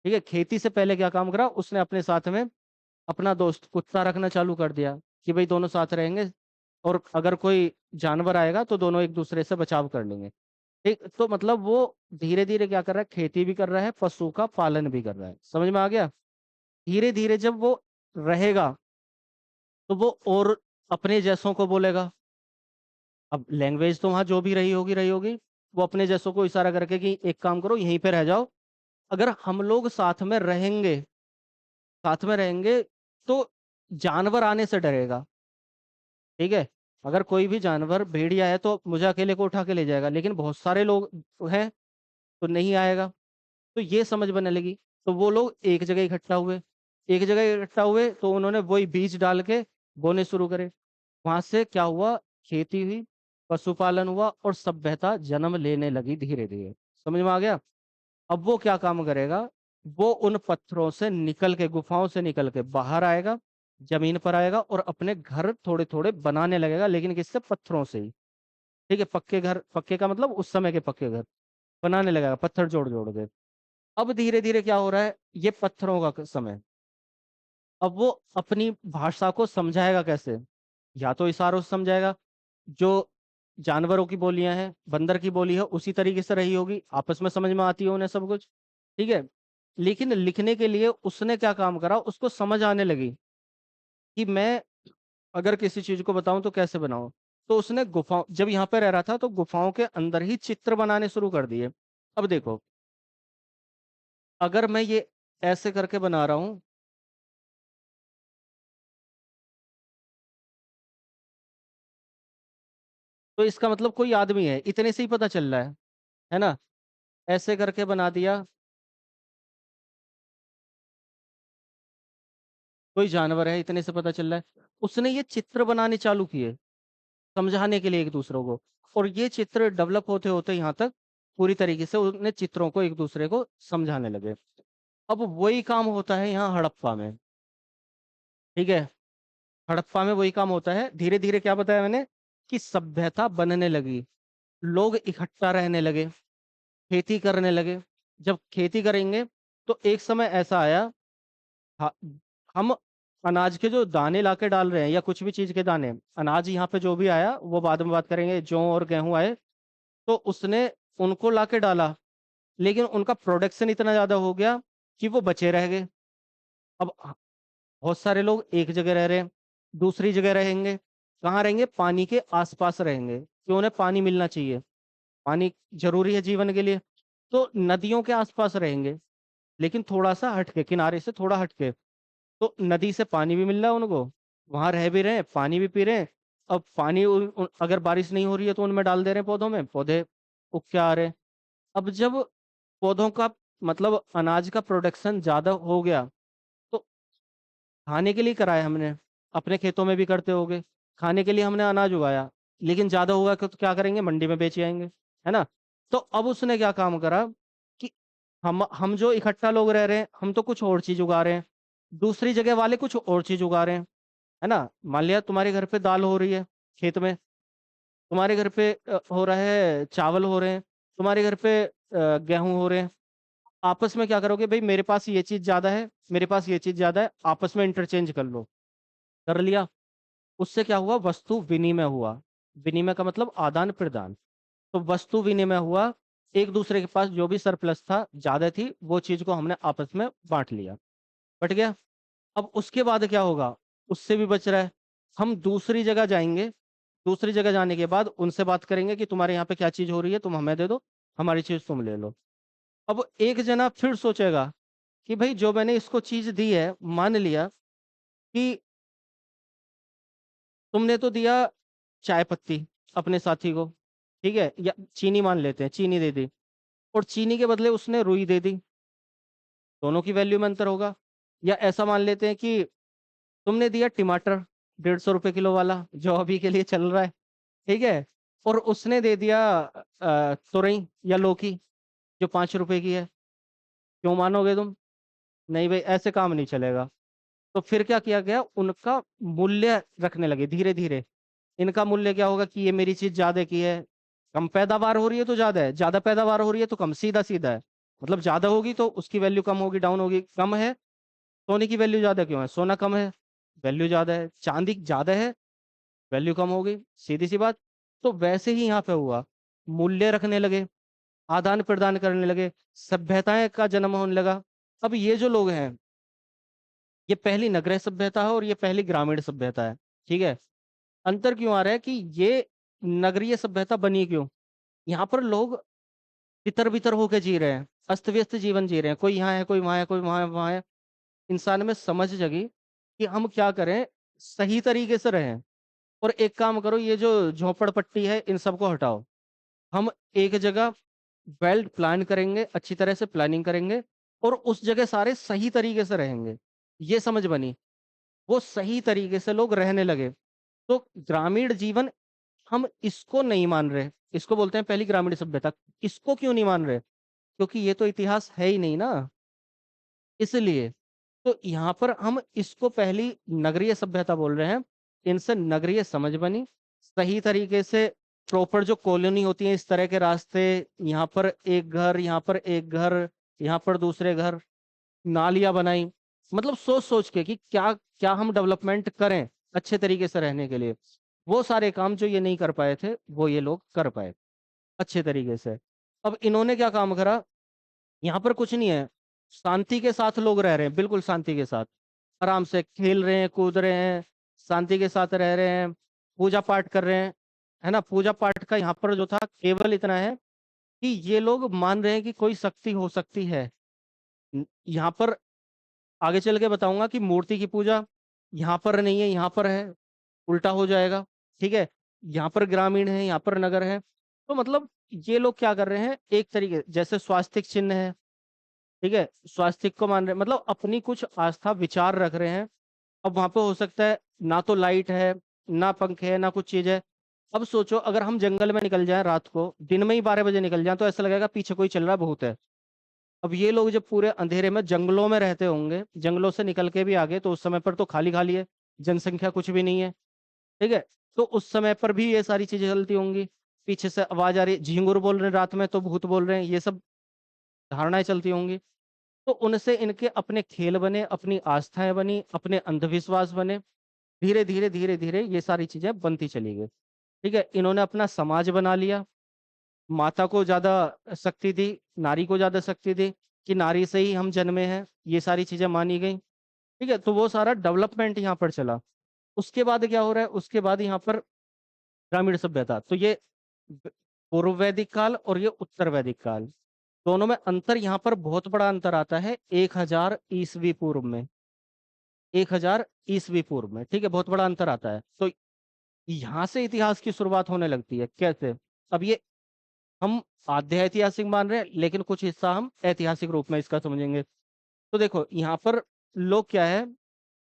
ठीक है। खेती से पहले क्या काम करा उसने, अपने साथ में अपना दोस्त कुत्ता रखना चालू कर दिया कि भाई दोनों साथ रहेंगे। और अगर कोई जानवर आएगा तो दोनों एक दूसरे से बचाव कर लेंगे। ठीक, तो मतलब वो धीरे धीरे क्या कर रहा है, खेती भी कर रहा है, पशु का पालन भी कर रहा है। समझ में आ गया? धीरे धीरे जब वो रहेगा तो वो और अपने जैसों को बोलेगा। अब लैंग्वेज तो वहां जो भी रही होगी, वो अपने जैसों को इशारा करके कि एक काम करो, यहीं पे रह जाओ। अगर हम लोग साथ में रहेंगे तो जानवर आने से डरेगा। ठीक है, अगर कोई भी जानवर भेड़िया है तो मुझे अकेले को उठा के ले जाएगा, लेकिन बहुत सारे लोग हैं तो नहीं आएगा। तो ये समझ बनने लगी। तो वो लोग एक जगह इकट्ठा हुए, तो उन्होंने वही बीज डाल के बोने शुरू करे। वहां से क्या हुआ, खेती हुई, पशुपालन हुआ और सभ्यता जन्म लेने लगी धीरे धीरे। समझ में आ गया? अब वो क्या काम करेगा, वो उन पत्थरों से निकल के, गुफाओं से निकल के बाहर आएगा, जमीन पर आएगा और अपने घर थोड़े थोड़े बनाने लगेगा, लेकिन किससे, पत्थरों से ही। ठीक है, पक्के घर, पक्के का मतलब उस समय के पक्के घर बनाने लगेगा, पत्थर जोड़ जोड़ के। अब धीरे धीरे क्या हो रहा है, ये पत्थरों का समय। अब वो अपनी भाषा को समझाएगा कैसे, या तो इशारों से समझाएगा। जो जानवरों की बोलियां हैं, बंदर की बोली है उसी तरीके से रही होगी, आपस में समझ में आती है उन्हें सब कुछ। ठीक है, लेकिन लिखने के लिए उसने क्या काम करा, उसको समझ आने लगी कि मैं अगर किसी चीज को बताऊं तो कैसे बनाऊं। तो उसने गुफाओं, जब यहाँ पे रह रहा था तो गुफाओं के अंदर ही चित्र बनाने शुरू कर दिए। अब देखो, अगर मैं ये ऐसे करके बना रहा हूं, तो इसका मतलब कोई आदमी है, इतने से ही पता चल रहा है ना? ऐसे करके बना दिया, कोई जानवर है, इतने से पता चल रहा है। उसने ये चित्र बनाने चालू किए समझाने के लिए एक दूसरों को। और ये चित्र डेवलप होते होते यहाँ तक पूरी तरीके से उन्हें चित्रों को एक दूसरे को समझाने लगे। अब वही काम होता है यहाँ हड़प्पा में। ठीक है, हड़प्पा में वही काम होता है। धीरे धीरे क्या बताया मैंने, कि सभ्यता बनने लगी, लोग इकट्ठा रहने लगे, खेती करने लगे। जब खेती करेंगे तो एक समय ऐसा आया, हा- हम अनाज के जो दाने लाके डाल रहे हैं या कुछ भी चीज के दाने, अनाज यहाँ पे जो भी आया वो बाद में बात करेंगे, जौ और गेहूं आए तो उसने उनको लाके डाला, लेकिन उनका प्रोडक्शन इतना ज्यादा हो गया कि वो बचे रह गए। अब बहुत सारे लोग एक जगह रह रहे हैं, दूसरी जगह रहेंगे, कहाँ रहेंगे, पानी के आसपास रहेंगे, क्यों, उन्हें पानी मिलना चाहिए, पानी जरूरी है जीवन के लिए। तो नदियों के आसपास रहेंगे, लेकिन थोड़ा सा हटके, किनारे से थोड़ा हटके। तो नदी से पानी भी मिल रहा है उनको, वहां रह भी रहे हैं, पानी भी पी रहे हैं। अब पानी अगर बारिश नहीं हो रही है तो उनमें डाल दे रहे हैं पौधों में, पौधे उग के आ रहे हैं। अब जब पौधों का, मतलब अनाज का प्रोडक्शन ज्यादा हो गया, तो खाने के लिए कराया हमने, अपने खेतों में भी करते होगे, खाने के लिए हमने अनाज उगाया, लेकिन ज्यादा हुआ तो क्या करेंगे, मंडी में बेच आएंगे, है ना? तो अब उसने क्या काम करा कि हम जो इकट्ठा लोग रह रहे हैं, हम तो कुछ और चीज उगा रहे हैं, दूसरी जगह वाले कुछ और चीज उगा रहे हैं, है ना? मान लिया तुम्हारे घर पे दाल हो रही है खेत में, तुम्हारे घर पे हो रहा है चावल हो रहे हैं, तुम्हारे घर पे गेहूं हो रहे हैं। आपस में क्या करोगे, भाई मेरे पास ये चीज ज्यादा है, मेरे पास ये चीज ज्यादा है, आपस में इंटरचेंज कर लो। कर लिया, उससे क्या हुआ, वस्तु विनिमय हुआ। विनिमय का मतलब आदान प्रदान। तो वस्तु विनिमय हुआ, एक दूसरे के पास जो भी सरप्लस था, ज्यादा थी, वो चीज को हमने आपस में बांट लिया, बट गया। अब उसके बाद क्या होगा, उससे भी बच रहा है, हम दूसरी जगह जाएंगे, दूसरी जगह जाने के बाद उनसे बात करेंगे कि तुम्हारे यहाँ पे क्या चीज हो रही है, तुम हमें दे दो, हमारी चीज तुम ले लो। अब एक जना फिर सोचेगा कि भाई जो मैंने इसको चीज दी है, मान लिया कि तुमने तो दिया चाय पत्ती अपने साथी को, ठीक है, या चीनी मान लेते हैं, चीनी दे दी, और चीनी के बदले उसने रुई दे दी, दोनों की वैल्यू में अंतर होगा। या ऐसा मान लेते हैं कि तुमने दिया टमाटर 150 रुपए किलो वाला जो अभी के लिए चल रहा है, ठीक है, और उसने दे दिया तुरई या लौकी जो 5 रुपए की है। क्यों मानोगे तुम? नहीं भाई, ऐसे काम नहीं चलेगा। तो फिर क्या किया गया, उनका मूल्य रखने लगे धीरे धीरे। इनका मूल्य क्या होगा कि ये मेरी चीज ज्यादा की है, कम पैदावार हो रही है तो ज्यादा है, ज्यादा पैदावार हो रही है तो कम, सीधा सीधा है। मतलब ज्यादा होगी तो उसकी वैल्यू कम होगी, डाउन होगी, कम है, सोने की वैल्यू ज्यादा क्यों है, सोना कम है, वैल्यू ज्यादा है, चांदी ज्यादा है, वैल्यू कम हो गई, सीधी सी बात। तो वैसे ही यहाँ पे हुआ, मूल्य रखने लगे, आदान प्रदान करने लगे, सभ्यताएं का जन्म होने लगा। अब ये जो लोग हैं, ये पहली नगरीय सभ्यता है और ये पहली ग्रामीण सभ्यता है। ठीक है। अंतर क्यों आ रहा है कि ये नगरीय सभ्यता बनी क्यों? यहाँ पर लोग तितर बितर होके जी रहे हैं, अस्त व्यस्त जीवन जी रहे हैं, कोई यहाँ है, कोई वहां है, कोई वहां है, वहां है। इंसान में समझ जगी कि हम क्या करें, सही तरीके से रहें। और एक काम करो, ये जो झोपड़पट्टी है इन सबको हटाओ, हम एक जगह वेल प्लान करेंगे, अच्छी तरह से प्लानिंग करेंगे, और उस जगह सारे सही तरीके से रहेंगे। ये समझ बनी, वो सही तरीके से लोग रहने लगे। तो ग्रामीण जीवन, हम इसको नहीं मान रहे, इसको बोलते हैं पहली ग्रामीण सभ्यता। इसको क्यों नहीं मान रहे? क्योंकि ये तो इतिहास है ही नहीं ना, इसलिए। तो यहाँ पर हम इसको पहली नगरीय सभ्यता बोल रहे हैं। इनसे नगरीय समझ बनी, सही तरीके से प्रॉपर जो कॉलोनी होती है, इस तरह के रास्ते, यहाँ पर एक घर, यहाँ पर एक घर, यहाँ पर दूसरे घर, नालियां बनाई, मतलब सोच सोच के कि क्या क्या हम डेवलपमेंट करें अच्छे तरीके से रहने के लिए। वो सारे काम जो ये नहीं कर पाए थे, वो ये लोग कर पाए अच्छे तरीके से। अब इन्होंने क्या काम करा, यहाँ पर कुछ नहीं है, शांति के साथ लोग रह रहे हैं, बिल्कुल शांति के साथ, आराम से खेल रहे हैं, कूद रहे हैं, शांति के साथ रह रहे हैं, पूजा पाठ कर रहे हैं। है ना? पूजा पाठ का यहाँ पर जो था केवल इतना है कि ये लोग मान रहे हैं कि कोई शक्ति हो सकती है। यहाँ पर आगे चल के बताऊंगा कि मूर्ति की पूजा यहाँ पर नहीं है, यहाँ पर है, उल्टा हो जाएगा। ठीक है। यहाँ पर ग्रामीण है, यहाँ पर नगर है। तो मतलब ये लोग क्या कर रहे हैं, एक तरीके जैसे स्वास्तिक चिन्ह है, ठीक है, स्वास्तिक को मान रहे हैं, मतलब अपनी कुछ आस्था विचार रख रहे हैं। अब वहां पे हो सकता है ना तो लाइट है, ना पंखे है, ना कुछ चीज है। अब सोचो अगर हम जंगल में निकल जाएं रात को, दिन में ही 12 बजे निकल जाएं, तो ऐसा लगेगा पीछे कोई चल रहा है, भूत है। अब ये लोग जब पूरे अंधेरे में जंगलों में रहते होंगे, जंगलों से निकल के भी आगे, तो उस समय पर तो खाली खाली है, जनसंख्या कुछ भी नहीं है। ठीक है। तो उस समय पर भी ये सारी चीजें चलती होंगी, पीछे से आवाज आ रही है, झिंगुर बोल रहे हैं रात में तो भूत बोल रहे हैं, ये सब धारणाएं चलती होंगी। तो उनसे इनके अपने खेल बने, अपनी आस्थाएं बनी, अपने अंधविश्वास बने। धीरे धीरे धीरे धीरे ये सारी चीजें बनती चली गई। ठीक है। इन्होंने अपना समाज बना लिया, माता को ज्यादा शक्ति दी, नारी को ज्यादा शक्ति दी, कि नारी से ही हम जन्मे हैं, ये सारी चीजें मानी गई। ठीक है। तो वो सारा डेवलपमेंट यहाँ पर चला। उसके बाद क्या हो रहा है, उसके बाद यहाँ पर ग्रामीण सभ्यता। तो ये पूर्व वैदिक काल और ये उत्तर वैदिक काल, दोनों में अंतर, यहाँ पर बहुत बड़ा अंतर आता है 1000 ईस्वी पूर्व में। 1000 ईस्वी पूर्व में, ठीक है, बहुत बड़ा अंतर आता है। तो यहाँ से इतिहास की शुरुआत होने लगती है। कैसे? अब ये हम आध्या ऐतिहासिक मान रहे हैं, लेकिन कुछ हिस्सा हम ऐतिहासिक रूप में इसका समझेंगे। तो देखो यहाँ पर लोग क्या है,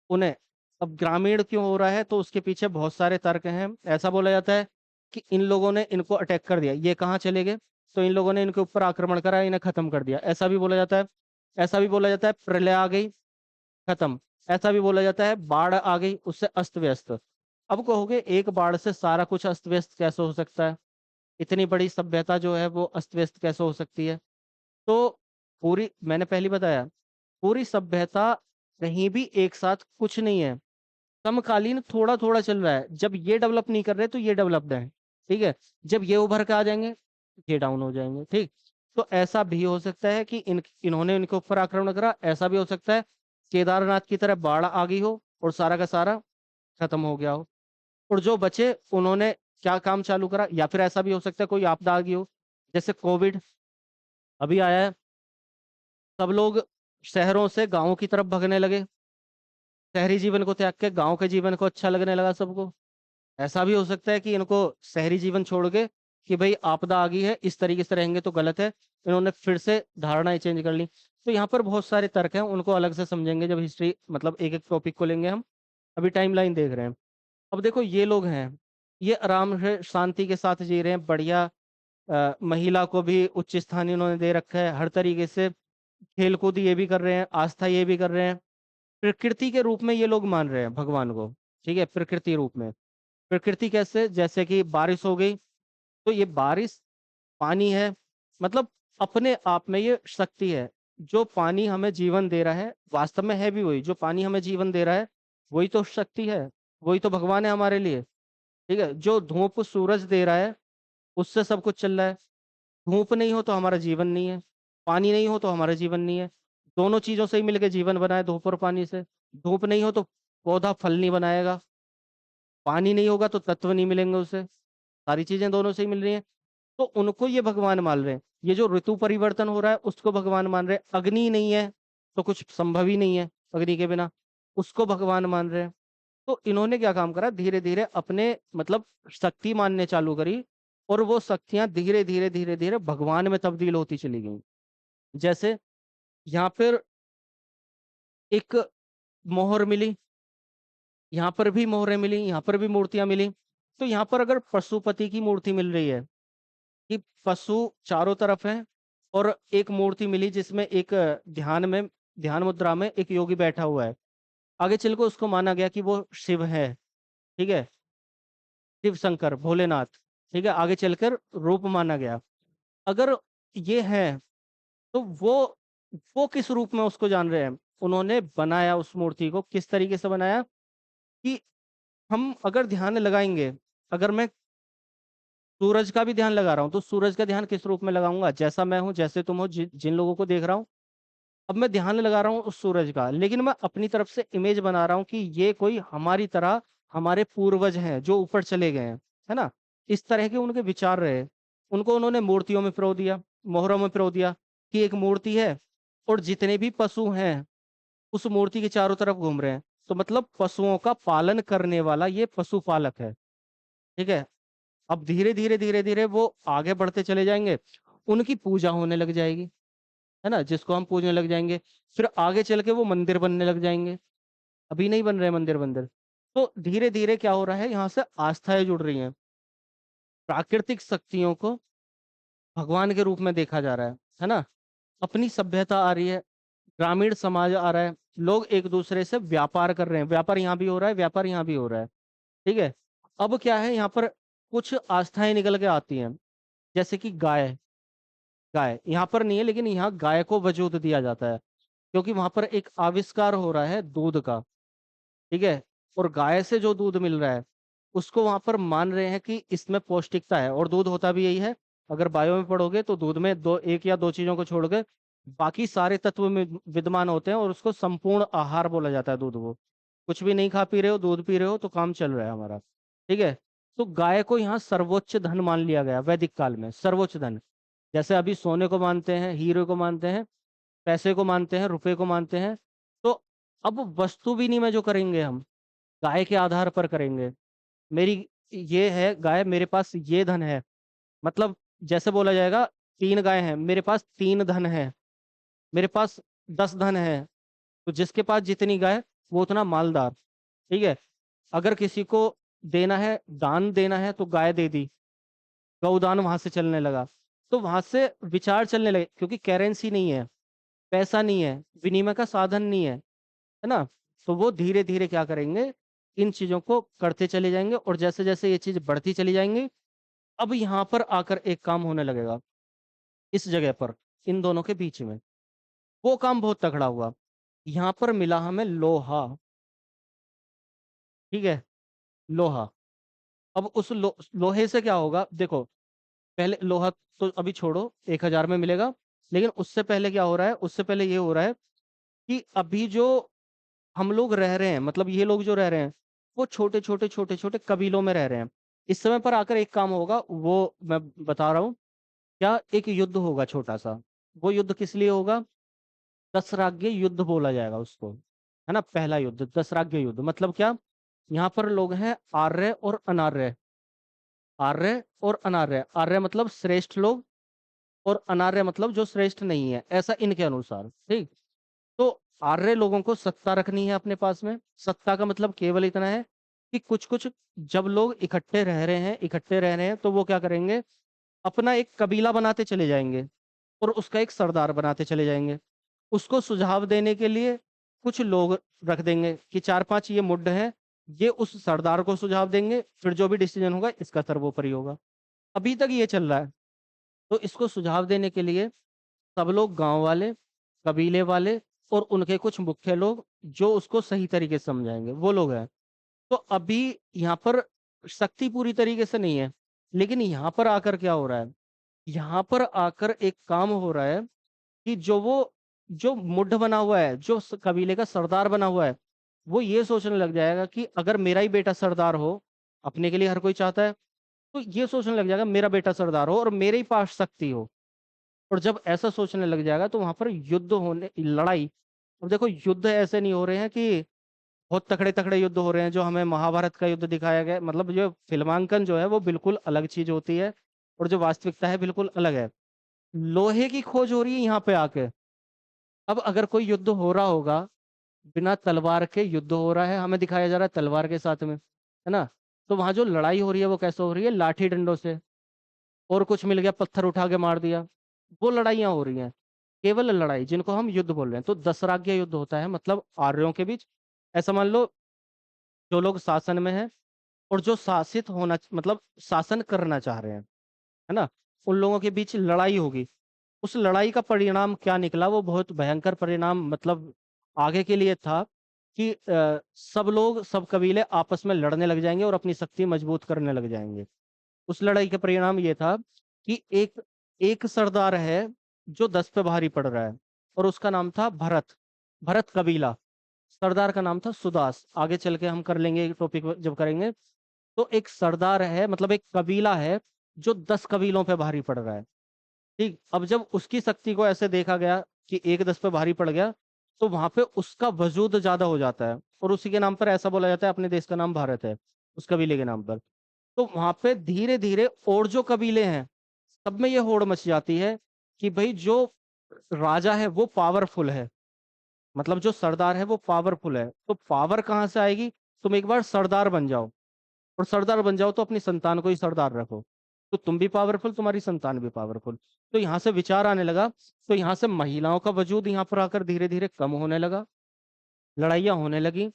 उन्हें, अब ग्रामीण क्यों हो रहा है, तो उसके पीछे बहुत सारे तर्क हैं। ऐसा बोला जाता है कि इन लोगों ने इनको अटैक कर दिया, ये कहाँ चले गए, तो इन लोगों ने इनके ऊपर आक्रमण करा, इन्हें खत्म कर दिया, ऐसा भी बोला जाता है। ऐसा भी बोला जाता है प्रलय आ गई, खत्म। ऐसा भी बोला जाता है बाढ़ आ गई, उससे अस्त व्यस्त। अब कहोगे एक बाढ़ से सारा कुछ अस्त व्यस्त कैसे हो सकता है, इतनी बड़ी सभ्यता जो है वो अस्त व्यस्त कैसे हो सकती है? तो पूरी, मैंने पहले बताया, पूरी सभ्यता कहीं भी एक साथ कुछ नहीं है, समकालीन थोड़ा थोड़ा चल रहा है। जब ये डेवलप नहीं कर रहे तो ये डेवलप्ड है। ठीक है। जब ये उभर के आ जाएंगे, ये डाउन हो जाएंगे। ठीक। तो ऐसा भी हो सकता है कि इन्होंने इनके ऊपर आक्रमण करा, ऐसा भी हो सकता है केदारनाथ की तरह बाढ़ आ गई हो और सारा का सारा खत्म हो गया हो, और जो बचे उन्होंने क्या काम चालू करा। या फिर ऐसा भी हो सकता है कोई आपदा आ गई हो, जैसे कोविड अभी आया है, सब लोग शहरों से गांवों की तरफ भगने लगे, शहरी जीवन को त्याग के गांव के जीवन को अच्छा लगने लगा सबको। ऐसा भी हो सकता है कि इनको शहरी जीवन छोड़ के, कि भाई आपदा आ गई है, इस तरीके से रहेंगे तो गलत है, इन्होंने फिर से धारणाएं चेंज कर ली। तो यहाँ पर बहुत सारे तर्क हैं, उनको अलग से समझेंगे जब हिस्ट्री, मतलब एक एक टॉपिक को लेंगे हम। अभी टाइमलाइन देख रहे हैं। अब देखो ये लोग हैं, ये आराम से शांति के साथ जी रहे हैं, बढ़िया। महिला को भी उच्च स्थान इन्होंने दे रखा है, हर तरीके से खेल कूद ये भी कर रहे हैं, आस्था ये भी कर रहे हैं। प्रकृति के रूप में ये लोग मान रहे हैं भगवान को। ठीक है। प्रकृति रूप में, प्रकृति कैसे, जैसे कि बारिश हो गई, तो ये बारिश पानी है, मतलब अपने आप में ये शक्ति है। जो पानी हमें जीवन दे रहा है, वास्तव में है भी वही, जो पानी हमें जीवन दे रहा है वही तो शक्ति है, वही तो भगवान है हमारे लिए। ठीक है, जो धूप सूरज दे रहा है उससे सब कुछ चल रहा है। धूप नहीं हो तो हमारा जीवन नहीं है, पानी नहीं हो तो हमारा जीवन नहीं है। दोनों चीजों से ही मिलकर जीवन बना है, धूप और पानी से। धूप नहीं हो तो पौधा फल नहीं बनाएगा, पानी नहीं होगा तो तत्व नहीं मिलेंगे उसे। सारी चीजें दोनों से ही मिल रही हैं। तो उनको ये भगवान मान रहे हैं। ये जो ऋतु परिवर्तन हो रहा है उसको भगवान मान रहे हैं। अग्नि नहीं है तो कुछ संभव ही नहीं है अग्नि के बिना, उसको भगवान मान रहे हैं। तो इन्होंने क्या काम करा, धीरे धीरे अपने मतलब शक्ति मानने चालू करी, और वो शक्तियां धीरे धीरे धीरे धीरे भगवान में तब्दील होती चली गई। जैसे यहाँ पर एक मोहर मिली, यहाँ पर भी मोहरें मिली, यहाँ पर भी मूर्तियां मिली। तो यहाँ पर अगर पशुपति की मूर्ति मिल रही है कि पशु चारों तरफ है, और एक मूर्ति मिली जिसमें एक ध्यान में, ध्यान मुद्रा में एक योगी बैठा हुआ है, आगे चल के उसको माना गया कि वो शिव है। ठीक है, शिव शंकर भोलेनाथ। ठीक है, आगे चलकर रूप माना गया। अगर ये है तो वो किस रूप में उसको जान रहे हैं। उन्होंने बनाया उस मूर्ति को किस तरीके से बनाया कि हम अगर ध्यान लगाएंगे, अगर मैं सूरज का भी ध्यान लगा रहा हूं तो सूरज का ध्यान किस रूप में लगाऊंगा, जैसा मैं हूं, जैसे तुम हो, जिन लोगों को देख रहा हूं। अब मैं ध्यान लगा रहा हूँ उस सूरज का, लेकिन मैं अपनी तरफ से इमेज बना रहा हूँ कि ये कोई हमारी तरह हमारे पूर्वज हैं जो ऊपर चले गए हैं, है ना। इस तरह के उनके विचार रहे। उनको उन्होंने मूर्तियों में पिरो दिया, मोहरों में पिरो दिया कि एक मूर्ति है और जितने भी पशु हैं उस मूर्ति के चारों तरफ घूम रहे हैं, तो मतलब पशुओं का पालन करने वाला ये पशुपालक है। ठीक है, अब धीरे धीरे धीरे धीरे वो आगे बढ़ते चले जाएंगे, उनकी पूजा होने लग जाएगी, है ना, जिसको हम पूजने लग जाएंगे। फिर आगे चल के वो मंदिर बनने लग जाएंगे। अभी नहीं बन रहे मंदिर मंदिर। तो धीरे धीरे क्या हो रहा है, यहाँ से आस्थाएं जुड़ रही हैं। प्राकृतिक शक्तियों को भगवान के रूप में देखा जा रहा है ना। अपनी सभ्यता आ रही है, ग्रामीण समाज आ रहा है, लोग एक दूसरे से व्यापार कर रहे हैं, व्यापार यहाँ भी हो रहा है, व्यापार यहाँ भी हो रहा है। ठीक है, अब क्या है, यहाँ पर कुछ आस्थाएं निकल के आती हैं। जैसे कि गाय, गाय यहाँ पर नहीं है लेकिन यहाँ गाय को वजूद दिया जाता है, क्योंकि वहां पर एक आविष्कार हो रहा है दूध का। ठीक है, और गाय से जो दूध मिल रहा है उसको वहां पर मान रहे हैं कि इसमें पौष्टिकता है, और दूध होता भी यही है। अगर बायो में पढ़ोगे तो दूध में दो, एक या दो चीजों को छोड़ के बाकी सारे तत्व में विद्यमान होते हैं, और उसको संपूर्ण आहार बोला जाता है दूध को। कुछ भी नहीं खा पी रहे हो, दूध पी रहे हो तो काम चल रहा है हमारा। ठीक है, तो गाय को यहाँ सर्वोच्च धन मान लिया गया वैदिक काल में, सर्वोच्च धन। जैसे अभी सोने को मानते हैं, हीरे को मानते हैं, पैसे को मानते हैं, रुपए को मानते हैं। तो अब वस्तु विनिमय जो करेंगे हम गाय के आधार पर करेंगे। मेरी ये है गाय, मेरे पास ये धन है, मतलब जैसे बोला जाएगा 3 गाय हैं, मेरे पास 3 धन है, मेरे पास 10 धन है। तो जिसके पास जितनी गाय वो उतना मालदार। ठीक है, अगर किसी को देना है, दान देना है, तो गाय दे दी, गौदान वहां से चलने लगा। तो वहां से विचार चलने लगे, क्योंकि करेंसी नहीं है, पैसा नहीं है, विनिमय का साधन नहीं है ना। तो वो धीरे धीरे क्या करेंगे, इन चीजों को करते चले जाएंगे, और जैसे जैसे ये चीज बढ़ती चली जाएंगी, अब यहाँ पर आकर एक काम होने लगेगा इस जगह पर, इन दोनों के बीच में। वो काम बहुत तगड़ा हुआ। यहाँ पर मिला हमें लोहा। ठीक है, लोहा। अब उस लोहे से क्या होगा, देखो, पहले लोहा तो अभी छोड़ो, 1,000 में मिलेगा। लेकिन उससे पहले क्या हो रहा है, उससे पहले ये हो रहा है कि अभी जो हम लोग रह रहे हैं, मतलब ये लोग जो रह रहे हैं वो छोटे छोटे छोटे छोटे कबीलों में रह रहे हैं। इस समय पर आकर एक काम होगा, वो मैं बता रहा हूँ। क्या, एक युद्ध होगा छोटा सा। वो युद्ध किस लिए होगा, दशराग्य युद्ध बोला जाएगा उसको, है ना। पहला युद्ध दशराग्य युद्ध, मतलब क्या, यहाँ पर लोग हैं आर्य और अनार्य। आर्य और अनार्य, आर्य मतलब श्रेष्ठ लोग, और अनार्य मतलब जो श्रेष्ठ नहीं है, ऐसा इनके अनुसार। ठीक, तो आर्य लोगों को सत्ता रखनी है अपने पास में। सत्ता का मतलब केवल इतना है कि कुछ कुछ, जब लोग इकट्ठे रह रहे हैं, इकट्ठे रह रहे हैं, तो वो क्या करेंगे, अपना एक कबीला बनाते चले जाएंगे, और उसका एक सरदार बनाते चले जाएंगे। उसको सुझाव देने के लिए कुछ लोग रख देंगे कि 4-5 ये मुड्ढ हैं, ये उस सरदार को सुझाव देंगे, फिर जो भी डिसीजन होगा इसका सर्वोपरि होगा। अभी तक ये चल रहा है। तो इसको सुझाव देने के लिए सब लोग, गांव वाले, कबीले वाले, और उनके कुछ मुख्य लोग जो उसको सही तरीके से समझाएंगे, वो लोग हैं। तो अभी यहाँ पर शक्ति पूरी तरीके से नहीं है। लेकिन यहाँ पर आकर क्या हो रहा है, यहाँ पर आकर एक काम हो रहा है कि जो मुड्ढ बना हुआ है, जो कबीले का सरदार बना हुआ है, वो ये सोचने लग जाएगा कि अगर मेरा ही बेटा सरदार हो, अपने के लिए हर कोई चाहता है, तो ये सोचने लग जाएगा मेरा बेटा सरदार हो और मेरे ही पास शक्ति हो। और जब ऐसा सोचने लग जाएगा तो वहां पर युद्ध होने, लड़ाई। अब देखो, युद्ध ऐसे नहीं हो रहे हैं कि बहुत तकड़े तकड़े युद्ध हो रहे हैं जो हमें महाभारत का युद्ध दिखाया गया है। मतलब जो फिल्मांकन जो है वो बिल्कुल अलग चीज होती है, और जो वास्तविकता है बिल्कुल अलग है। लोहे की खोज हो रही है यहाँ पे आके। अब अगर कोई युद्ध हो रहा होगा, बिना तलवार के युद्ध हो रहा है, हमें दिखाया जा रहा है तलवार के साथ में, है ना। तो वहां जो लड़ाई हो रही है वो कैसे हो रही है, लाठी डंडों से, और कुछ मिल गया पत्थर उठा के मार दिया, वो लड़ाइयाँ हो रही हैं। केवल लड़ाई जिनको हम युद्ध बोल रहे हैं, तो दसराज्य युद्ध होता है, मतलब आर्यों के बीच। ऐसा मान लो, जो लोग शासन में हैं और जो शासित होना, मतलब शासन करना चाह रहे हैं, है ना, उन लोगों के बीच लड़ाई होगी। उस लड़ाई का परिणाम क्या निकला, वो बहुत भयंकर परिणाम, मतलब आगे के लिए था कि सब लोग, सब कबीले आपस में लड़ने लग जाएंगे और अपनी शक्ति मजबूत करने लग जाएंगे। उस लड़ाई का परिणाम ये था कि एक एक सरदार है जो 10 पे भारी पड़ रहा है, और उसका नाम था भरत। भरत कबीला। सरदार का नाम था सुदास। आगे चल के हम कर लेंगे टॉपिक जब करेंगे। तो एक सरदार है, मतलब एक कबीला है जो 10 कबीलों पे भारी पड़ रहा है। ठीक, अब जब उसकी शक्ति को ऐसे देखा गया कि एक 10 पे भारी पड़ गया, तो वहां पे उसका वजूद ज्यादा हो जाता है, और उसी के नाम पर ऐसा बोला जाता है, अपने देश का नाम भारत है उस कबीले के नाम पर। तो वहां पे धीरे धीरे और जो कबीले हैं, सब में ये होड़ मच जाती है कि भाई जो राजा है वो पावरफुल है, मतलब जो सरदार है वो पावरफुल है। तो पावर कहाँ से आएगी, तुम एक बार सरदार बन जाओ, और सरदार बन जाओ तो अपनी संतान को ही सरदार रखो, तो तुम भी पावरफुल, तुम्हारी संतान भी पावरफुल। तो यहाँ से विचार आने लगा। तो यहाँ से महिलाओं का वजूद यहाँ पर आकर धीरे धीरे कम होने लगा, लड़ाइयाँ होने लगी।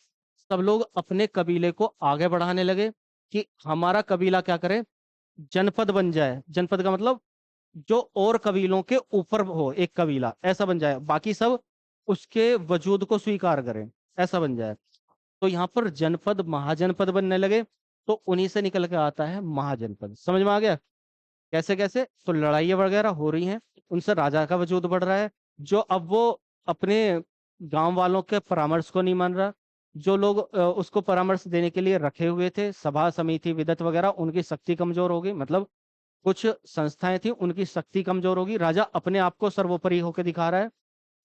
सब लोग अपने कबीले को आगे बढ़ाने लगे कि हमारा कबीला क्या करे, जनपद बन जाए। जनपद का मतलब जो और कबीलों के ऊपर हो, एक कबीला ऐसा बन जाए, बाकी सब उसके वजूद को स्वीकार करें, ऐसा बन जाए। तो यहाँ पर जनपद महाजनपद बनने लगे। तो उन्हीं से निकल के आता है महाजनपद। समझ में आ गया कैसे कैसे। तो लड़ाइयाँ वगैरह हो रही हैं, उनसे राजा का वजूद बढ़ रहा है, जो अब वो अपने गांव वालों के परामर्श को नहीं मान रहा। जो लोग उसको परामर्श देने के लिए रखे हुए थे, सभा समिति विदत वगैरह, उनकी शक्ति कमजोर हो गई। मतलब कुछ संस्थाएं थी, उनकी शक्ति कमजोर होगी, राजा अपने आप को सर्वोपरि होकर दिखा रहा है।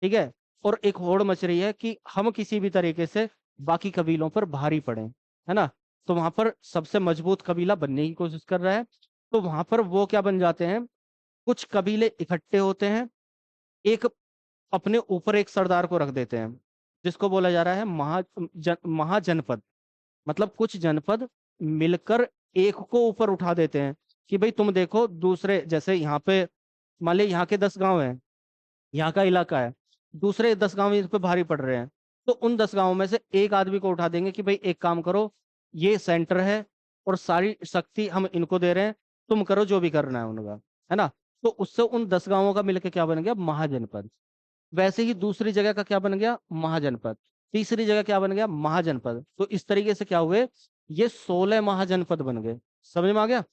ठीक है। और एक होड़ मच रही है कि हम किसी भी तरीके से बाकी कबीलों पर भारी पड़े, है ना। तो वहां पर सबसे मजबूत कबीला बनने की कोशिश कर रहा है। तो वहां पर वो क्या बन जाते हैं, कुछ कबीले इकट्ठे होते हैं, एक अपने ऊपर एक सरदार को रख देते हैं, जिसको बोला जा रहा है महाजनपद। मतलब कुछ जनपद मिलकर एक को ऊपर उठा देते हैं कि भाई तुम देखो, दूसरे जैसे यहाँ पे मान ली यहाँ के 10 गांव हैं, यहाँ का इलाका है, दूसरे 10 गांव इस पे भारी पड़ रहे हैं, तो उन 10 गांवों में से एक आदमी को उठा देंगे कि भाई एक काम करो, ये सेंटर है और सारी शक्ति हम इनको दे रहे हैं, तुम करो जो भी करना है उनका, है ना। तो उससे उन 10 गांवों का मिलकर क्या बन गया, महाजनपद। वैसे ही दूसरी जगह का क्या बन गया, महाजनपद। तीसरी जगह क्या बन गया, महाजनपद। तो इस तरीके से क्या हुए, ये 16 महाजनपद बन गए। समझ में आ गया।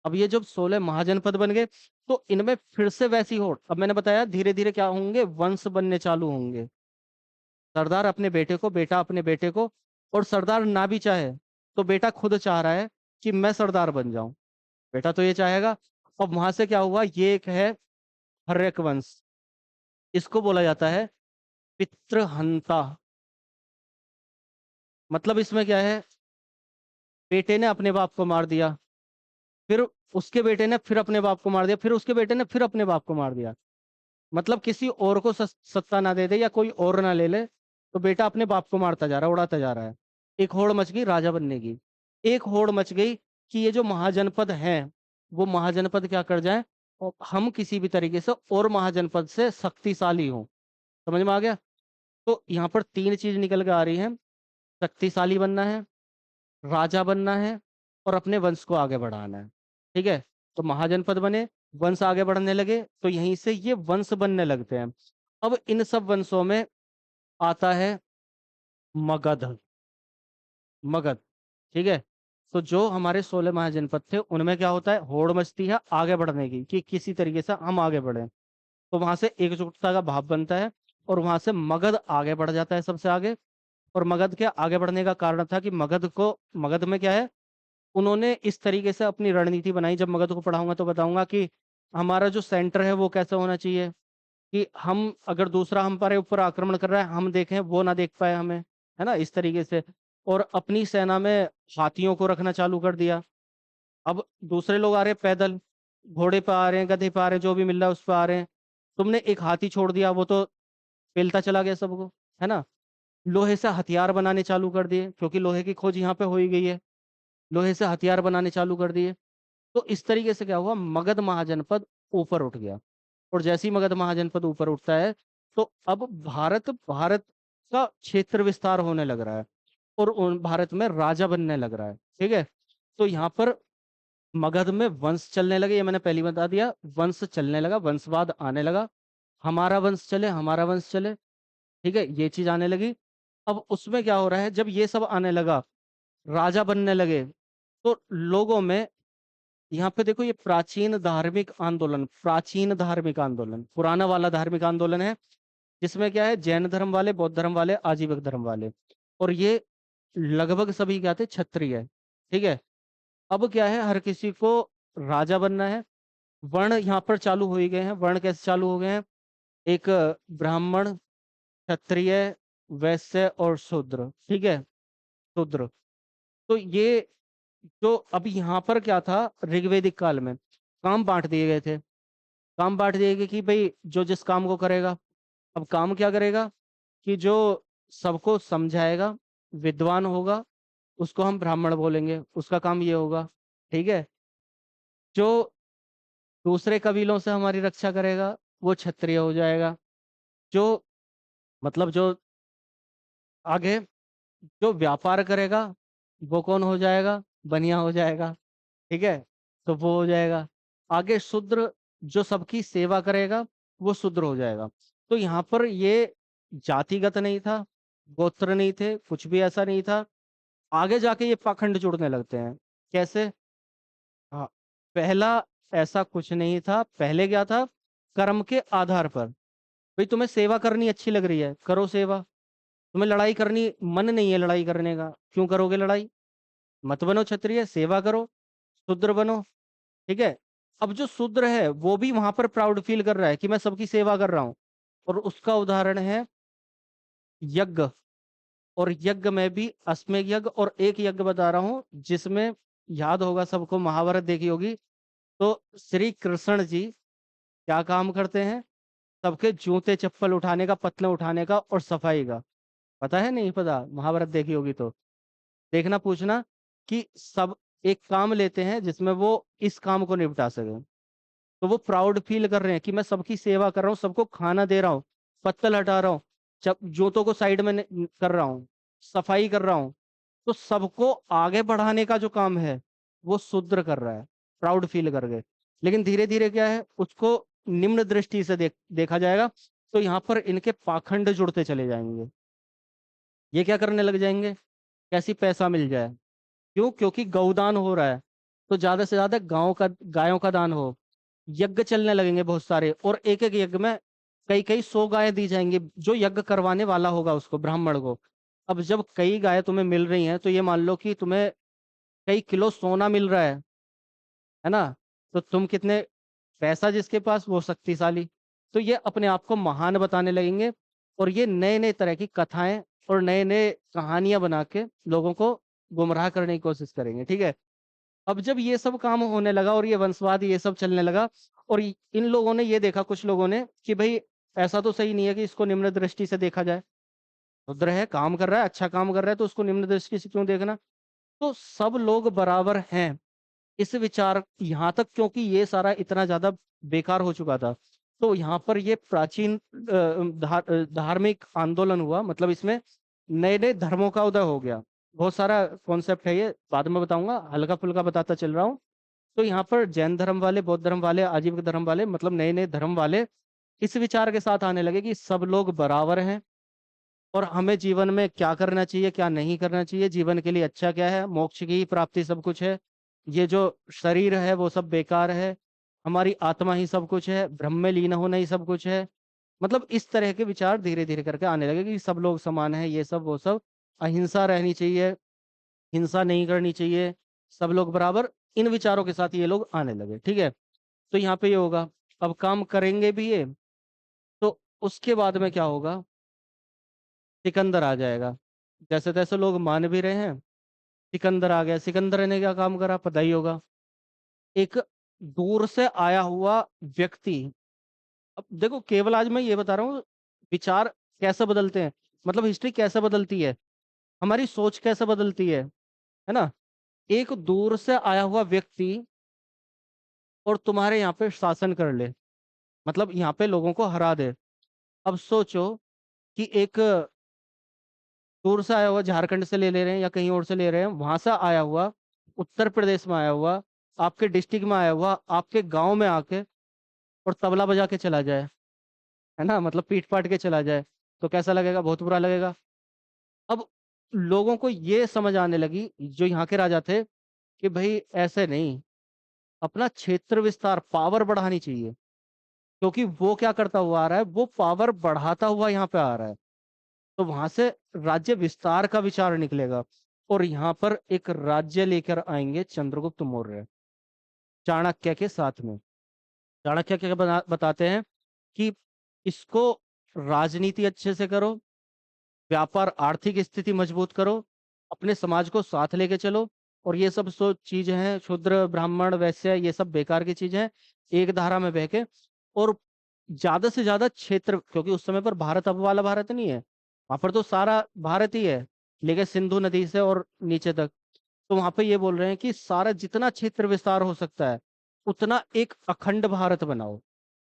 अब ये जब 16 महाजनपद बन गए, तो इनमें फिर से वैसी होड़, अब मैंने बताया धीरे धीरे क्या होंगे, वंश बनने चालू होंगे। सरदार अपने बेटे को, बेटा अपने बेटे को, और सरदार ना भी चाहे तो बेटा खुद चाह रहा है कि मैं सरदार बन जाऊं, बेटा तो ये चाहेगा। अब वहां से क्या हुआ, ये एक है हर्यक वंश, इसको बोला जाता है पितृहंता। मतलब इसमें क्या है, बेटे ने अपने बाप को मार दिया, फिर उसके बेटे ने फिर अपने बाप को मार दिया, फिर उसके बेटे ने फिर अपने बाप को मार दिया। मतलब किसी और को सत्ता ना दे दे या कोई और ना ले ले, तो बेटा अपने बाप को मारता जा रहा है, उड़ाता जा रहा है। एक होड़ मच गई राजा बनने की। एक होड़ मच गई कि ये जो महाजनपद हैं, वो महाजनपद क्या कर जाए, और हम किसी भी तरीके से और महाजनपद से शक्तिशाली हों। समझ में आ गया। तो यहाँ पर 3 चीज निकल के आ रही है, शक्तिशाली बनना है, राजा बनना है, और अपने वंश को आगे बढ़ाना है। ठीक है। तो महाजनपद बने, वंश आगे बढ़ने लगे, तो यहीं से ये वंश बनने लगते हैं। अब इन सब वंशों में आता है मगध। मगध। ठीक है। तो जो हमारे 16 महाजनपद थे उनमें क्या होता है, होड़ मचती है आगे बढ़ने की कि किसी तरीके से हम आगे बढ़े। तो वहां से एकजुटता का भाव बनता है और वहां से मगध आगे बढ़ जाता है सबसे आगे। और मगध के आगे बढ़ने का कारण था कि मगध में क्या है, उन्होंने इस तरीके से अपनी रणनीति बनाई। जब मगध को पढ़ाऊंगा तो बताऊंगा कि हमारा जो सेंटर है वो कैसा होना चाहिए, कि हम अगर दूसरा हमारे ऊपर आक्रमण कर रहा है हम देखें वो ना देख पाए हमें, है ना, इस तरीके से। और अपनी सेना में हाथियों को रखना चालू कर दिया। अब दूसरे लोग आ रहे हैं पैदल, घोड़े पे आ रहे हैं, गधे पे आ रहे हैं, जो भी मिल रहा है उस पर आ रहे हैं। तुमने एक हाथी छोड़ दिया, वो तो पेलता चला गया सबको, है ना। लोहे से हथियार बनाने चालू कर दिए क्योंकि लोहे की खोज यहाँ पे हो ही गई है। लोहे से हथियार बनाने चालू कर दिए। तो इस तरीके से क्या हुआ, मगध महाजनपद ऊपर उठ गया। और जैसे ही मगध महाजनपद ऊपर उठता है तो अब भारत भारत का क्षेत्र विस्तार होने लग रहा है और भारत में राजा बनने लग रहा है। ठीक है। तो यहाँ पर मगध में वंश चलने लगे, ये मैंने पहले बता दिया, वंश चलने लगा, वंशवाद आने लगा। हमारा वंश चले, हमारा वंश चले, ठीक है, ये चीज आने लगी। अब उसमें क्या हो रहा है, जब ये सब आने लगा, राजा बनने लगे, तो लोगों में, यहाँ पे देखो, ये प्राचीन धार्मिक आंदोलन, पुराना वाला धार्मिक आंदोलन है, जिसमें क्या है, जैन धर्म वाले, बौद्ध धर्म वाले, आजीवक धर्म वाले, और ये लगभग सभी क्या थे, क्षत्रिय। ठीक है। अब क्या है, हर किसी को राजा बनना है। वर्ण यहाँ पर चालू हो ही गए हैं। वर्ण कैसे चालू हो गए हैं, एक ब्राह्मण, क्षत्रिय, वैश्य और शूद्र। ठीक है, शूद्र। तो ये जो अब यहाँ पर क्या था, ऋग्वेदिक काल में काम बांट दिए गए थे। काम बांट दिए गए कि भाई जो जिस काम को करेगा। अब काम क्या करेगा, कि जो सबको समझाएगा, विद्वान होगा, उसको हम ब्राह्मण बोलेंगे, उसका काम ये होगा। ठीक है। जो दूसरे कबीलों से हमारी रक्षा करेगा वो क्षत्रिय हो जाएगा। जो मतलब जो आगे जो व्यापार करेगा वो कौन हो जाएगा, बनिया हो जाएगा। ठीक है, तो वो हो जाएगा। आगे शूद्र, जो सबकी सेवा करेगा वो शूद्र हो जाएगा। तो यहाँ पर ये जातिगत नहीं था, गोत्र नहीं थे, कुछ भी ऐसा नहीं था। आगे जाके ये पाखंड जुड़ने लगते हैं। कैसे? हाँ, पहला ऐसा कुछ नहीं था। पहले क्या था, कर्म के आधार पर। भाई तुम्हें सेवा करनी अच्छी लग रही है, करो सेवा। तुम्हें लड़ाई करनी मन नहीं है, लड़ाई करने का, क्यों करोगे लड़ाई? मत बनो क्षत्रिय, सेवा करो, शूद्र बनो। ठीक है। अब जो शूद्र है वो भी वहां पर प्राउड फील कर रहा है कि मैं सबकी सेवा कर रहा हूँ। और उसका उदाहरण है यज्ञ। और यज्ञ में भी अश्वमेध यज्ञ, और एक यज्ञ बता रहा हूँ जिसमें, याद होगा सबको, महाभारत देखी होगी। तो श्री कृष्ण जी क्या काम करते हैं, सबके जूते चप्पल उठाने का, पतले उठाने का और सफाई का। पता है, नहीं पता? महाभारत देखी होगी तो देखना, पूछना, कि सब एक काम लेते हैं जिसमें वो इस काम को निपटा सके। तो वो प्राउड फील कर रहे हैं कि मैं सबकी सेवा कर रहा हूँ, सबको खाना दे रहा हूँ, पत्तल हटा रहा हूँ, जूतों को साइड में कर रहा हूँ, सफाई कर रहा हूँ। तो सबको आगे बढ़ाने का जो काम है वो शूद्र कर रहा है, प्राउड फील कर गए। लेकिन धीरे धीरे क्या है, उसको निम्न दृष्टि से देखा जाएगा। तो यहाँ पर इनके पाखंड जुड़ते चले जाएंगे। ये क्या करने लग जाएंगे, कैसी पैसा मिल जाए। क्यों? क्योंकि गौदान हो रहा है, तो ज्यादा से ज्यादा गायों का दान हो। यज्ञ चलने लगेंगे बहुत सारे, और एक एक यज्ञ में कई कई 100 गायें दी जाएंगी, जो यज्ञ करवाने वाला होगा उसको, ब्राह्मण को। अब जब कई गायें तुम्हें मिल रही हैं तो ये मान लो कि तुम्हें कई किलो सोना मिल रहा है ना। तो तुम कितने, पैसा जिसके पास वो शक्तिशाली। तो ये अपने आप को महान बताने लगेंगे, और ये नए नए तरह की कथाएं और नए नए कहानियां बना के लोगों को गुमराह करने की कोशिश करेंगे। ठीक है। अब जब ये सब काम होने लगा और ये वंशवाद ये सब चलने लगा, और इन लोगों ने ये देखा, कुछ लोगों ने, कि भाई ऐसा तो सही नहीं है कि इसको निम्न दृष्टि से देखा जाए। रुद्र है, काम कर रहा है, अच्छा काम कर रहा है, तो उसको निम्न दृष्टि से क्यों देखना। तो सब लोग बराबर हैं, इस विचार यहाँ तक, क्योंकि ये सारा इतना ज्यादा बेकार हो चुका था। तो यहाँ पर ये प्राचीन धार्मिक आंदोलन हुआ, मतलब इसमें नए नए धर्मों का उदय हो गया। बहुत सारा कॉन्सेप्ट है, ये बाद में बताऊंगा, हल्का फुल्का बताता चल रहा हूँ। तो यहाँ पर जैन धर्म वाले, बौद्ध धर्म वाले, आजीविक धर्म वाले, मतलब नए नए धर्म वाले इस विचार के साथ आने लगे कि सब लोग बराबर हैं, और हमें जीवन में क्या करना चाहिए क्या नहीं करना चाहिए, जीवन के लिए अच्छा क्या है, मोक्ष की ही प्राप्ति सब कुछ है, ये जो शरीर है वो सब बेकार है, हमारी आत्मा ही सब कुछ है, ब्रह्म में लीन होना ही सब कुछ है। मतलब इस तरह के विचार धीरे धीरे करके आने लगे कि सब लोग समान है, ये सब वो सब, अहिंसा रहनी चाहिए, हिंसा नहीं करनी चाहिए, सब लोग बराबर। इन विचारों के साथ ये लोग आने लगे, ठीक है। तो यहाँ पे ये होगा, अब काम करेंगे भी ये, तो उसके बाद में क्या होगा, सिकंदर आ जाएगा। जैसे तैसे लोग मान भी रहे हैं, सिकंदर आ गया। सिकंदर ने क्या काम करा पता ही होगा, एक दूर से आया हुआ व्यक्ति। अब देखो, केवल आज मैं ये बता रहा हूँ विचार कैसे बदलते हैं, मतलब हिस्ट्री कैसे बदलती है, हमारी सोच कैसे बदलती है ना। एक दूर से आया हुआ व्यक्ति और तुम्हारे यहाँ पे शासन कर ले, मतलब यहाँ पे लोगों को हरा दे। अब सोचो कि एक दूर से आया हुआ, झारखंड से ले रहे हैं या कहीं और से ले रहे हैं, वहां से आया हुआ, उत्तर प्रदेश में आया हुआ, आपके डिस्ट्रिक्ट में आया हुआ, आपके गांव में आके और तबला बजा के चला जाए, है ना, मतलब पीट पाट के चला जाए, तो कैसा लगेगा, बहुत बुरा लगेगा। अब लोगों को ये समझ आने लगी, जो यहाँ के राजा थे, कि भाई ऐसे नहीं, अपना क्षेत्र विस्तार, पावर बढ़ानी चाहिए, क्योंकि वो क्या करता हुआ आ रहा है, वो पावर बढ़ाता हुआ यहाँ पे आ रहा है। तो वहां से राज्य विस्तार का विचार निकलेगा, और यहाँ पर एक राज्य लेकर आएंगे चंद्रगुप्त मौर्य, चाणक्य के साथ में। चाणक्य क्या बताते हैं कि इसको राजनीति अच्छे से करो, व्यापार आर्थिक स्थिति मजबूत करो, अपने समाज को साथ लेके चलो, और ये सब सो चीजें हैं, शूद्र ब्राह्मण वैश्य ये सब बेकार की चीजें हैं, एक धारा में बह के। और ज्यादा से ज्यादा क्षेत्र, क्योंकि उस समय पर भारत अब वाला भारत नहीं है, वहां पर तो सारा भारत ही है, लेके सिंधु नदी से और नीचे तक। तो वहां पे ये बोल रहे हैं कि सारा जितना क्षेत्र विस्तार हो सकता है उतना एक अखंड भारत बनाओ,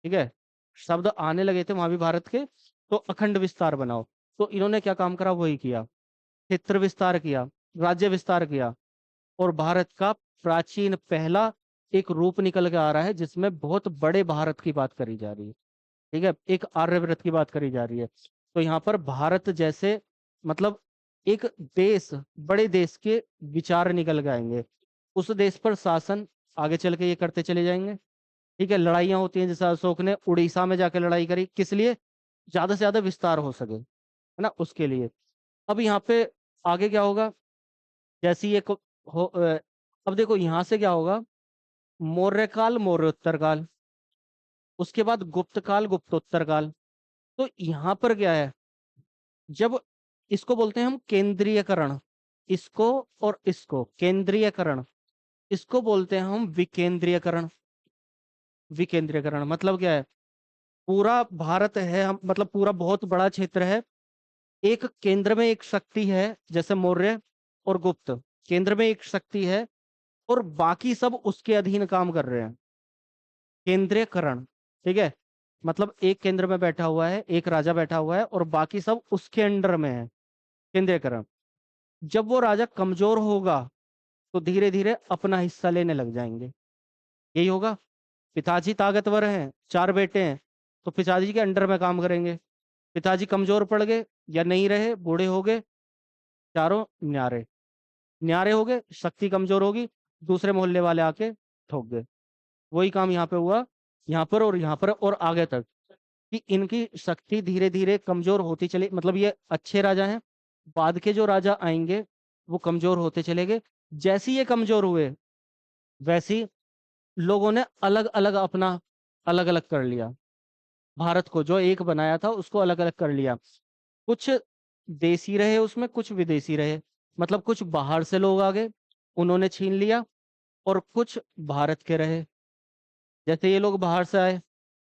ठीक है। शब्द आने लगे थे वहां भी भारत के, तो अखंड विस्तार बनाओ। तो इन्होंने क्या काम करा, वही किया, क्षेत्र विस्तार किया, राज्य विस्तार किया, और भारत का प्राचीन पहला एक रूप निकल के आ रहा है, जिसमें बहुत बड़े भारत की बात करी जा रही है, ठीक है, एक आर्यव्रत की बात करी जा रही है। तो यहाँ पर भारत जैसे, मतलब एक देश, बड़े देश के विचार निकल के आएंगे, उस देश पर शासन आगे चल के ये करते चले जाएंगे, ठीक है। लड़ाइयाँ होती हैं, जैसे अशोक ने उड़ीसा में जाके लड़ाई करी, किस लिए, ज्यादा से ज्यादा विस्तार हो सके, है ना, उसके लिए। अब यहाँ पे आगे क्या होगा, जैसी ये अब देखो यहाँ से क्या होगा, मौर्य काल, मौर्योत्तर काल, उसके बाद गुप्त काल, गुप्तोत्तर काल। तो यहाँ पर क्या है, जब इसको बोलते हैं हम केंद्रीयकरण, इसको और इसको केंद्रीयकरण, इसको बोलते हैं हम विकेंद्रीयकरण। विकेंद्रीयकरण मतलब क्या है, पूरा भारत है, हम मतलब पूरा बहुत बड़ा क्षेत्र है, एक केंद्र में एक शक्ति है, जैसे मौर्य और गुप्त, केंद्र में एक शक्ति है, और बाकी सब उसके अधीन काम कर रहे हैं, केंद्रीयकरण, ठीक है। मतलब एक केंद्र में बैठा हुआ है, एक राजा बैठा हुआ है, और बाकी सब उसके अंडर में है, केंद्रीयकरण। जब वो राजा कमजोर होगा तो धीरे धीरे अपना हिस्सा लेने लग जाएंगे, यही होगा। पिताजी ताकतवर हैं, चार बेटे हैं, तो पिताजी के अंडर में काम करेंगे। पिताजी कमजोर पड़ गए या नहीं रहे, बूढ़े हो गए, चारों न्यारे, न्यारे हो गए, शक्ति कमजोर होगी, दूसरे मोहल्ले वाले आके ठोक गए। वही काम यहाँ पे हुआ, यहाँ पर और यहाँ पर और आगे तक, कि इनकी शक्ति धीरे धीरे कमजोर होती चली, मतलब ये अच्छे राजा हैं, बाद के जो राजा आएंगे वो कमजोर होते चले गए। जैसे ही ये कमजोर हुए, वैसे ही लोगों ने अलग अलग अपना, अलग अलग कर लिया, भारत को जो एक बनाया था उसको अलग अलग कर लिया। कुछ देसी रहे उसमें, कुछ विदेशी रहे, मतलब कुछ बाहर से लोग आ गए, उन्होंने छीन लिया, और कुछ भारत के रहे, जैसे ये लोग बाहर से आए,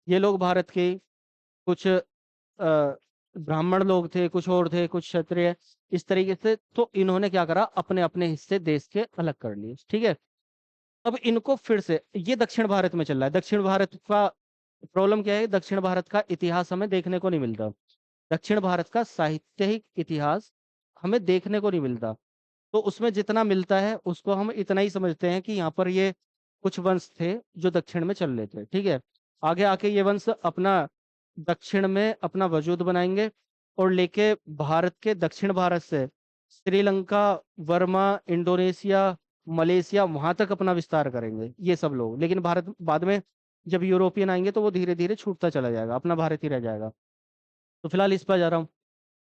ये लोग भारत के ही, कुछ ब्राह्मण लोग थे, कुछ और थे, कुछ क्षत्रिय, इस तरीके से। तो इन्होंने क्या करा, अपने अपने हिस्से देश के अलग कर लिए, ठीक है। अब इनको फिर से, ये दक्षिण भारत में चल रहा है, दक्षिण भारत का प्रॉब्लम क्या है, दक्षिण भारत का इतिहास हमें देखने को नहीं मिलता, दक्षिण भारत का साहित्यिक इतिहास हमें देखने को नहीं मिलता। तो उसमें जितना मिलता है उसको हम इतना ही समझते हैं कि यहाँ पर ये कुछ वंश थे जो दक्षिण में चल रहे थे, ठीक है। आगे आके ये वंश अपना दक्षिण में अपना वजूद बनाएंगे, और लेके भारत के दक्षिण भारत से श्रीलंका, वर्मा, इंडोनेशिया, मलेशिया वहां तक अपना विस्तार करेंगे ये सब लोग। लेकिन भारत बाद में जब यूरोपियन आएंगे तो वो धीरे धीरे छूटता चला जाएगा, अपना भारत ही रह जाएगा। तो फिलहाल इस पर जा रहा हूँ।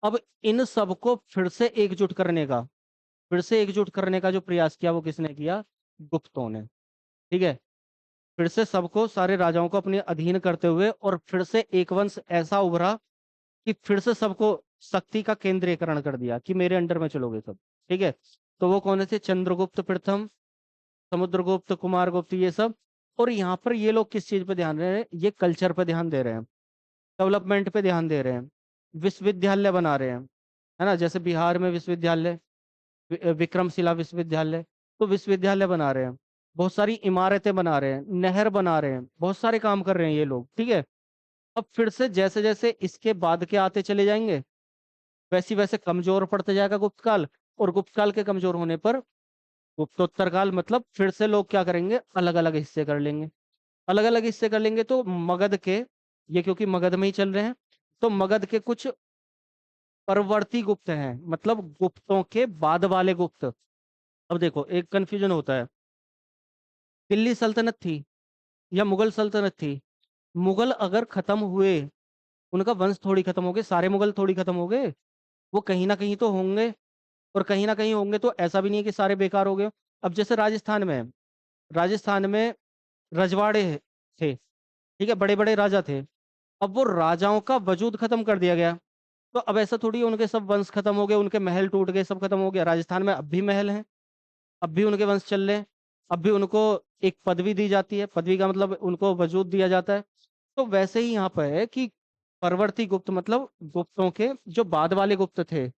अब इन सबको फिर से एकजुट करने का जो प्रयास किया वो किसने किया? गुप्तों ने। ठीक है। फिर से सबको, सारे राजाओं को अपने अधीन करते हुए, और फिर से एक वंश ऐसा उभरा कि फिर से सबको शक्ति का केंद्रीकरण कर दिया कि मेरे अंडर में चलोगे सब। ठीक है। तो वो कौन थे? चंद्रगुप्त प्रथम, समुद्रगुप्त, कुमारगुप्त, ये सब। और यहाँ पर ये लोग किस चीज पे ध्यान दे रहे हैं? ये कल्चर पे ध्यान दे रहे हैं, डेवलपमेंट पे ध्यान दे रहे हैं, विश्वविद्यालय बना रहे हैं। है ना? जैसे बिहार में विश्वविद्यालय, विक्रमशिला विश्वविद्यालय। तो विश्वविद्यालय बना रहे हैं, बहुत सारी इमारतें बना रहे हैं, नहर बना रहे हैं, बहुत सारे काम कर रहे हैं ये लोग। ठीक है। अब फिर से जैसे जैसे इसके बाद के आते चले जाएंगे, वैसे वैसे कमजोर पड़ते जाएगा गुप्त काल। और गुप्त काल के कमजोर होने पर गुप्तोत्तर काल, मतलब फिर से लोग क्या करेंगे? अलग अलग हिस्से कर लेंगे। अलग अलग हिस्से कर लेंगे तो मगध के, ये क्योंकि मगध में ही चल रहे हैं, तो मगध के कुछ परवर्ती गुप्त हैं, मतलब गुप्तों के बाद वाले गुप्त। अब देखो एक कंफ्यूजन होता है, दिल्ली सल्तनत थी या मुगल सल्तनत थी? मुगल अगर खत्म हुए, उनका वंश थोड़ी खत्म हो गए, सारे मुगल थोड़ी खत्म हो गए। वो कहीं ना कहीं तो होंगे, और कहीं ना कहीं होंगे, तो ऐसा भी नहीं है कि सारे बेकार हो गए। अब जैसे राजस्थान में है, राजस्थान में रजवाड़े थे। ठीक है, बड़े बड़े राजा थे। अब वो राजाओं का वजूद खत्म कर दिया गया। तो अब ऐसा थोड़ी है उनके सब वंश खत्म हो गए, उनके महल टूट गए, सब खत्म हो गया। राजस्थान में अब भी महल हैं, अब भी उनके वंश चल रहे हैं, अब भी उनको एक पदवी दी जाती है, पदवी का मतलब उनको वजूद दिया जाता है। तो वैसे ही यहाँ पर है कि परवर्ती गुप्त, मतलब गुप्तों के जो बाद वाले गुप्त थे,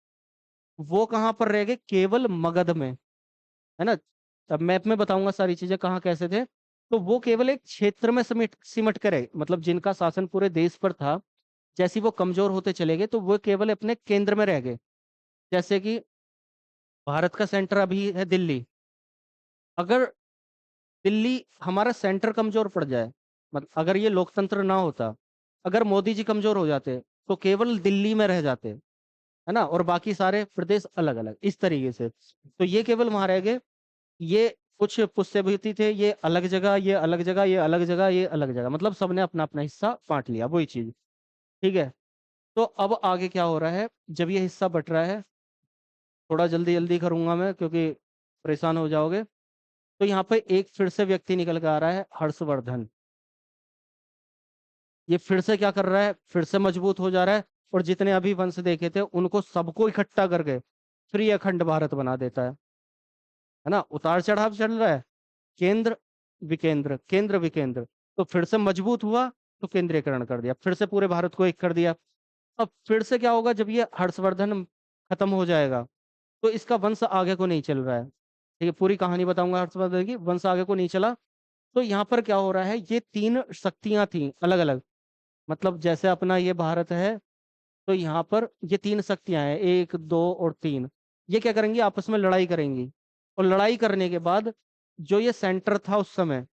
वो कहाँ पर रह गए? केवल मगध में। है ना? अब मैप में बताऊंगा सारी चीजें कहाँ कैसे थे। तो वो केवल एक क्षेत्र में सिमट सिमट कर रहे, मतलब जिनका शासन पूरे देश पर था, जैसे ही वो कमजोर होते चले गए तो वो केवल अपने केंद्र में रह गए। जैसे कि भारत का सेंटर अभी है दिल्ली। अगर दिल्ली, हमारा सेंटर कमजोर पड़ जाए, मतलब अगर ये लोकतंत्र ना होता, अगर मोदी जी कमजोर हो जाते, तो केवल दिल्ली में रह जाते। है ना? और बाकी सारे प्रदेश अलग अलग इस तरीके से। तो ये केवल वहां रह गए। ये कुछ पुष्यभूति थे, ये अलग जगह, ये अलग जगह, ये अलग जगह, ये अलग जगह, मतलब सबने अपना अपना हिस्सा बांट लिया, वही चीज। ठीक है। तो अब आगे क्या हो रहा है? जब ये हिस्सा बट रहा है, थोड़ा जल्दी जल्दी करूंगा मैं क्योंकि परेशान हो जाओगे। तो यहाँ पे एक फिर से व्यक्ति निकल के आ रहा है, हर्षवर्धन। ये फिर से क्या कर रहा है? फिर से मजबूत हो जा रहा है, और जितने अभी वंश देखे थे उनको सबको इकट्ठा करके फिर ये अखंड भारत बना देता है ना? उतार चढ़ाव चल रहा है, केंद्र विकेंद्र, केंद्र विकेंद्र। तो फिर से मजबूत हुआ, तो केंद्रीकरण कर दिया, फिर से पूरे भारत को एक कर दिया। अब फिर से क्या होगा? जब ये हर्षवर्धन खत्म हो जाएगा, तो इसका वंश आगे को नहीं चल रहा है। ठीक है, पूरी कहानी बताऊंगा हर्षवर्धन की, वंश आगे को नहीं चला। तो यहाँ पर क्या हो रहा है? ये तीन शक्तियां थी अलग अलग, मतलब जैसे अपना ये भारत है, तो यहाँ पर ये तीन शक्तियां हैं, एक, दो और तीन। ये क्या करेंगी? आपस में लड़ाई करेंगी। और लड़ाई करने के बाद जो ये सेंटर था उस समय,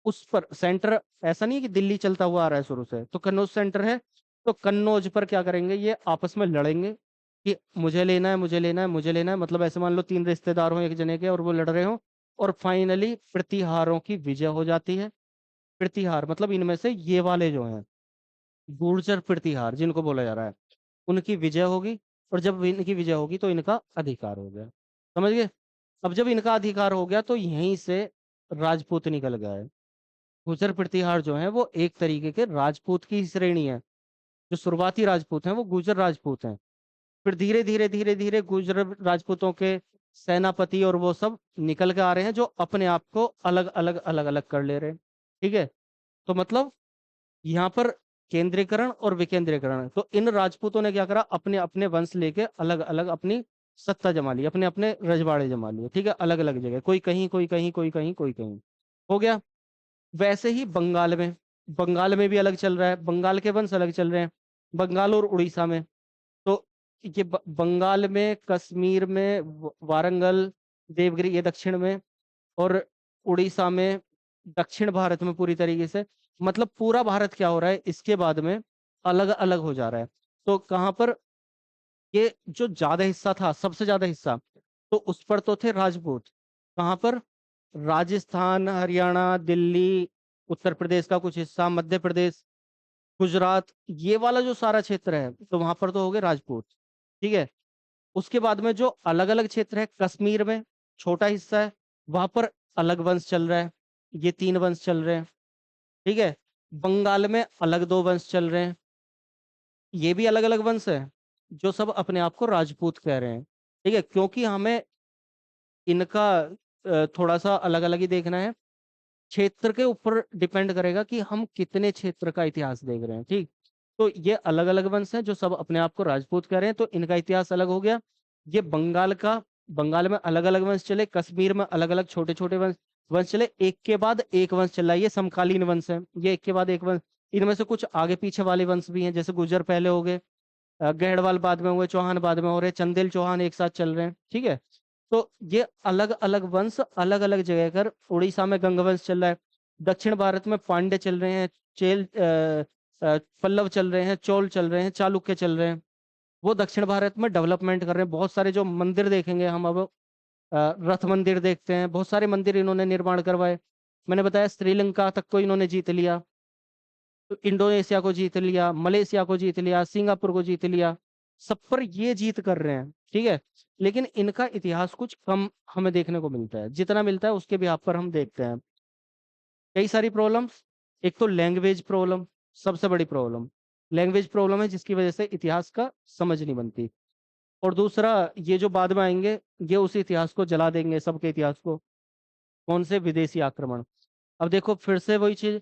उस पर सेंटर, ऐसा नहीं है कि दिल्ली चलता हुआ आ रहा है शुरू से, तो कन्नौज सेंटर है। तो कन्नौज पर क्या करेंगे? ये आपस में लड़ेंगे कि मुझे लेना है, मुझे लेना है, मुझे लेना है। मतलब ऐसे मान लो तीन रिश्तेदार हो एक जने के, और वो लड़ रहे हो, और फाइनली प्रतिहारों की विजय हो जाती है। प्रतिहार मतलब इनमें से ये वाले जो हैं, गुर्जर प्रतिहार जिनको बोला जा रहा है, उनकी विजय होगी। और जब इनकी विजय होगी तो इनका अधिकार हो गया। समझ गए? अब जब इनका अधिकार हो गया तो यहीं से राजपूत निकल गया है। गुर्जर प्रतिहार जो है वो एक तरीके के राजपूत की श्रेणी है। जो शुरुआती राजपूत हैं वो गुर्जर राजपूत हैं। फिर धीरे धीरे धीरे धीरे गुर्जर राजपूतों के सेनापति और वो सब निकल के आ रहे हैं, जो अपने आप को अलग अलग कर ले रहे हैं। ठीक है। तो मतलब यहाँ पर केंद्रीकरण और विकेंद्रीकरण, तो इन राजपूतों ने क्या करा? अपने अपने वंश लेके अलग अलग अपनी सत्ता जमा ली, अपने अपने रजवाड़े जमा लिए। ठीक है, अलग अलग जगह, कोई कहीं, कोई कहीं, कोई कहीं, कोई कहीं, हो गया। वैसे ही बंगाल में, बंगाल में भी अलग चल रहा है, बंगाल के वंश अलग चल रहे हैं, बंगाल और उड़ीसा में। तो ये बंगाल में, कश्मीर में, वारंगल, देवगिरी, ये दक्षिण में, और उड़ीसा में, दक्षिण भारत में पूरी तरीके से। मतलब पूरा भारत क्या हो रहा है इसके बाद में? अलग अलग हो जा रहा है। तो कहाँ पर? ये जो ज्यादा हिस्सा था, सबसे ज्यादा हिस्सा, तो उस पर तो थे राजपूत। कहाँ पर? राजस्थान, हरियाणा, दिल्ली, उत्तर प्रदेश का कुछ हिस्सा, मध्य प्रदेश, गुजरात, ये वाला जो सारा क्षेत्र है, तो वहां पर तो हो गए राजपूत। ठीक है। उसके बाद में जो अलग अलग क्षेत्र है, कश्मीर में छोटा हिस्सा है, वहां पर अलग वंश चल रहा है। ये 3 वंश चल रहे हैं। ठीक है। बंगाल में अलग 2 वंश चल रहे हैं। ये भी अलग अलग वंश है, जो सब अपने आप को राजपूत कह रहे हैं। ठीक है, क्योंकि हमें इनका थोड़ा सा अलग अलग ही देखना है। क्षेत्र के ऊपर डिपेंड करेगा कि हम कितने क्षेत्र का इतिहास देख रहे हैं। ठीक। तो ये अलग अलग वंश हैं जो सब अपने आप को राजपूत कह रहे हैं, तो इनका इतिहास अलग हो गया। ये बंगाल में अलग अलग वंश चले, कश्मीर में अलग अलग छोटे छोटे वंश वंश चले, एक के बाद एक वंश चला। ये समकालीन वंश है, ये एक के बाद एक वंश। इनमें से कुछ आगे पीछे वाले वंश भी हैं, जैसे गुर्जर पहले हो गए, गहड़वाल बाद में हुए, चौहान बाद में हो रहे, चंदेल चौहान एक साथ चल रहे हैं। ठीक है। तो ये अलग अलग वंश अलग अलग जगह कर, उड़ीसा में गंगवंश चल रहा है, दक्षिण भारत में पांड्य चल रहे हैं, पल्लव चल रहे हैं, चोल चल रहे हैं, चालुक्य चल रहे हैं। वो दक्षिण भारत में डेवलपमेंट कर रहे हैं। बहुत सारे जो मंदिर देखेंगे हम अब, रथ मंदिर देखते हैं, बहुत सारे मंदिर इन्होंने निर्माण करवाए। मैंने बताया श्रीलंका तक को इन्होंने जीत लिया, तो इंडोनेशिया को जीत लिया, मलेशिया को जीत लिया, सिंगापुर को जीत लिया। सब पर ये जीत कर रहे हैं। ठीक है। लेकिन इनका इतिहास कुछ कम हमें देखने को मिलता है, जितना मिलता है उसके भी आप पर हम देखते हैं कई सारी प्रॉब्लम्स। एक तो लैंग्वेज प्रॉब्लम, सबसे बड़ी प्रॉब्लम लैंग्वेज प्रॉब्लम है, जिसकी वजह से इतिहास का समझ नहीं बनती। और दूसरा, ये जो बाद में आएंगे, ये उस इतिहास को जला देंगे, सबके इतिहास को। कौन से? विदेशी आक्रमण। अब देखो फिर से वही चीज,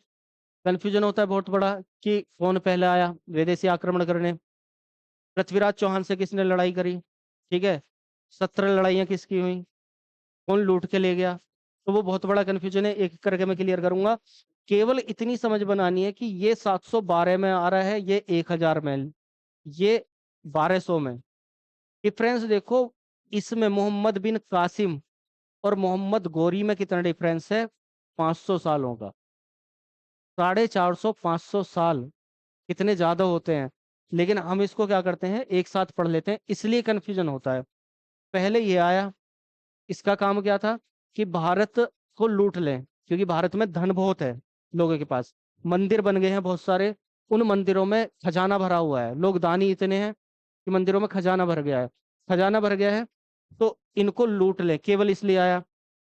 कंफ्यूजन होता है बहुत बड़ा कि कौन पहले आया विदेशी आक्रमण करने। पृथ्वीराज चौहान से किसने लड़ाई करी? ठीक है। 17 लड़ाइयाँ किसकी हुई? कौन लूट के ले गया? तो वो बहुत बड़ा कंफ्यूजन है, एक एक करके मैं क्लियर करूंगा। केवल इतनी समझ बनानी है कि ये 712 में आ रहा है, ये 1000 में, ये 1200 में। डिफरेंस देखो, इसमें मोहम्मद बिन कासिम और मोहम्मद गौरी में कितना डिफरेंस है? 500 सालों का। 450 500 साल कितने ज्यादा होते हैं। लेकिन हम इसको क्या करते हैं, एक साथ पढ़ लेते हैं, इसलिए कंफ्यूजन होता है। पहले ये आया, इसका काम क्या था कि भारत को लूट लें, क्योंकि भारत में धन बहुत है लोगों के पास, मंदिर बन गए हैं बहुत सारे, उन मंदिरों में खजाना भरा हुआ है, लोग दानी इतने हैं कि मंदिरों में खजाना भर गया है। खजाना भर गया है, तो इनको लूट लें, केवल इसलिए आया।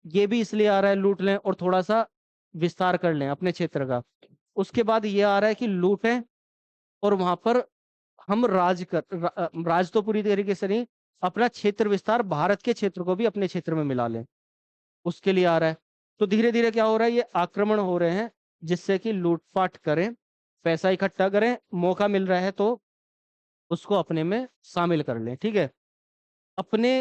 ये भी इसलिए आ रहा है लूट लें और थोड़ा सा विस्तार कर लें अपने क्षेत्र का। उसके बाद ये आ रहा है कि लूटें और वहां पर हम राज तो पूरी तरीके से नहीं, अपना क्षेत्र विस्तार, भारत के क्षेत्र को भी अपने क्षेत्र में मिला लें, उसके लिए आ रहा है। तो धीरे धीरे क्या हो रहा है, ये आक्रमण हो रहे हैं, जिससे कि लूटपाट करें, पैसा इकट्ठा करें, मौका मिल रहा है तो उसको अपने में शामिल कर लें। ठीक है। अपने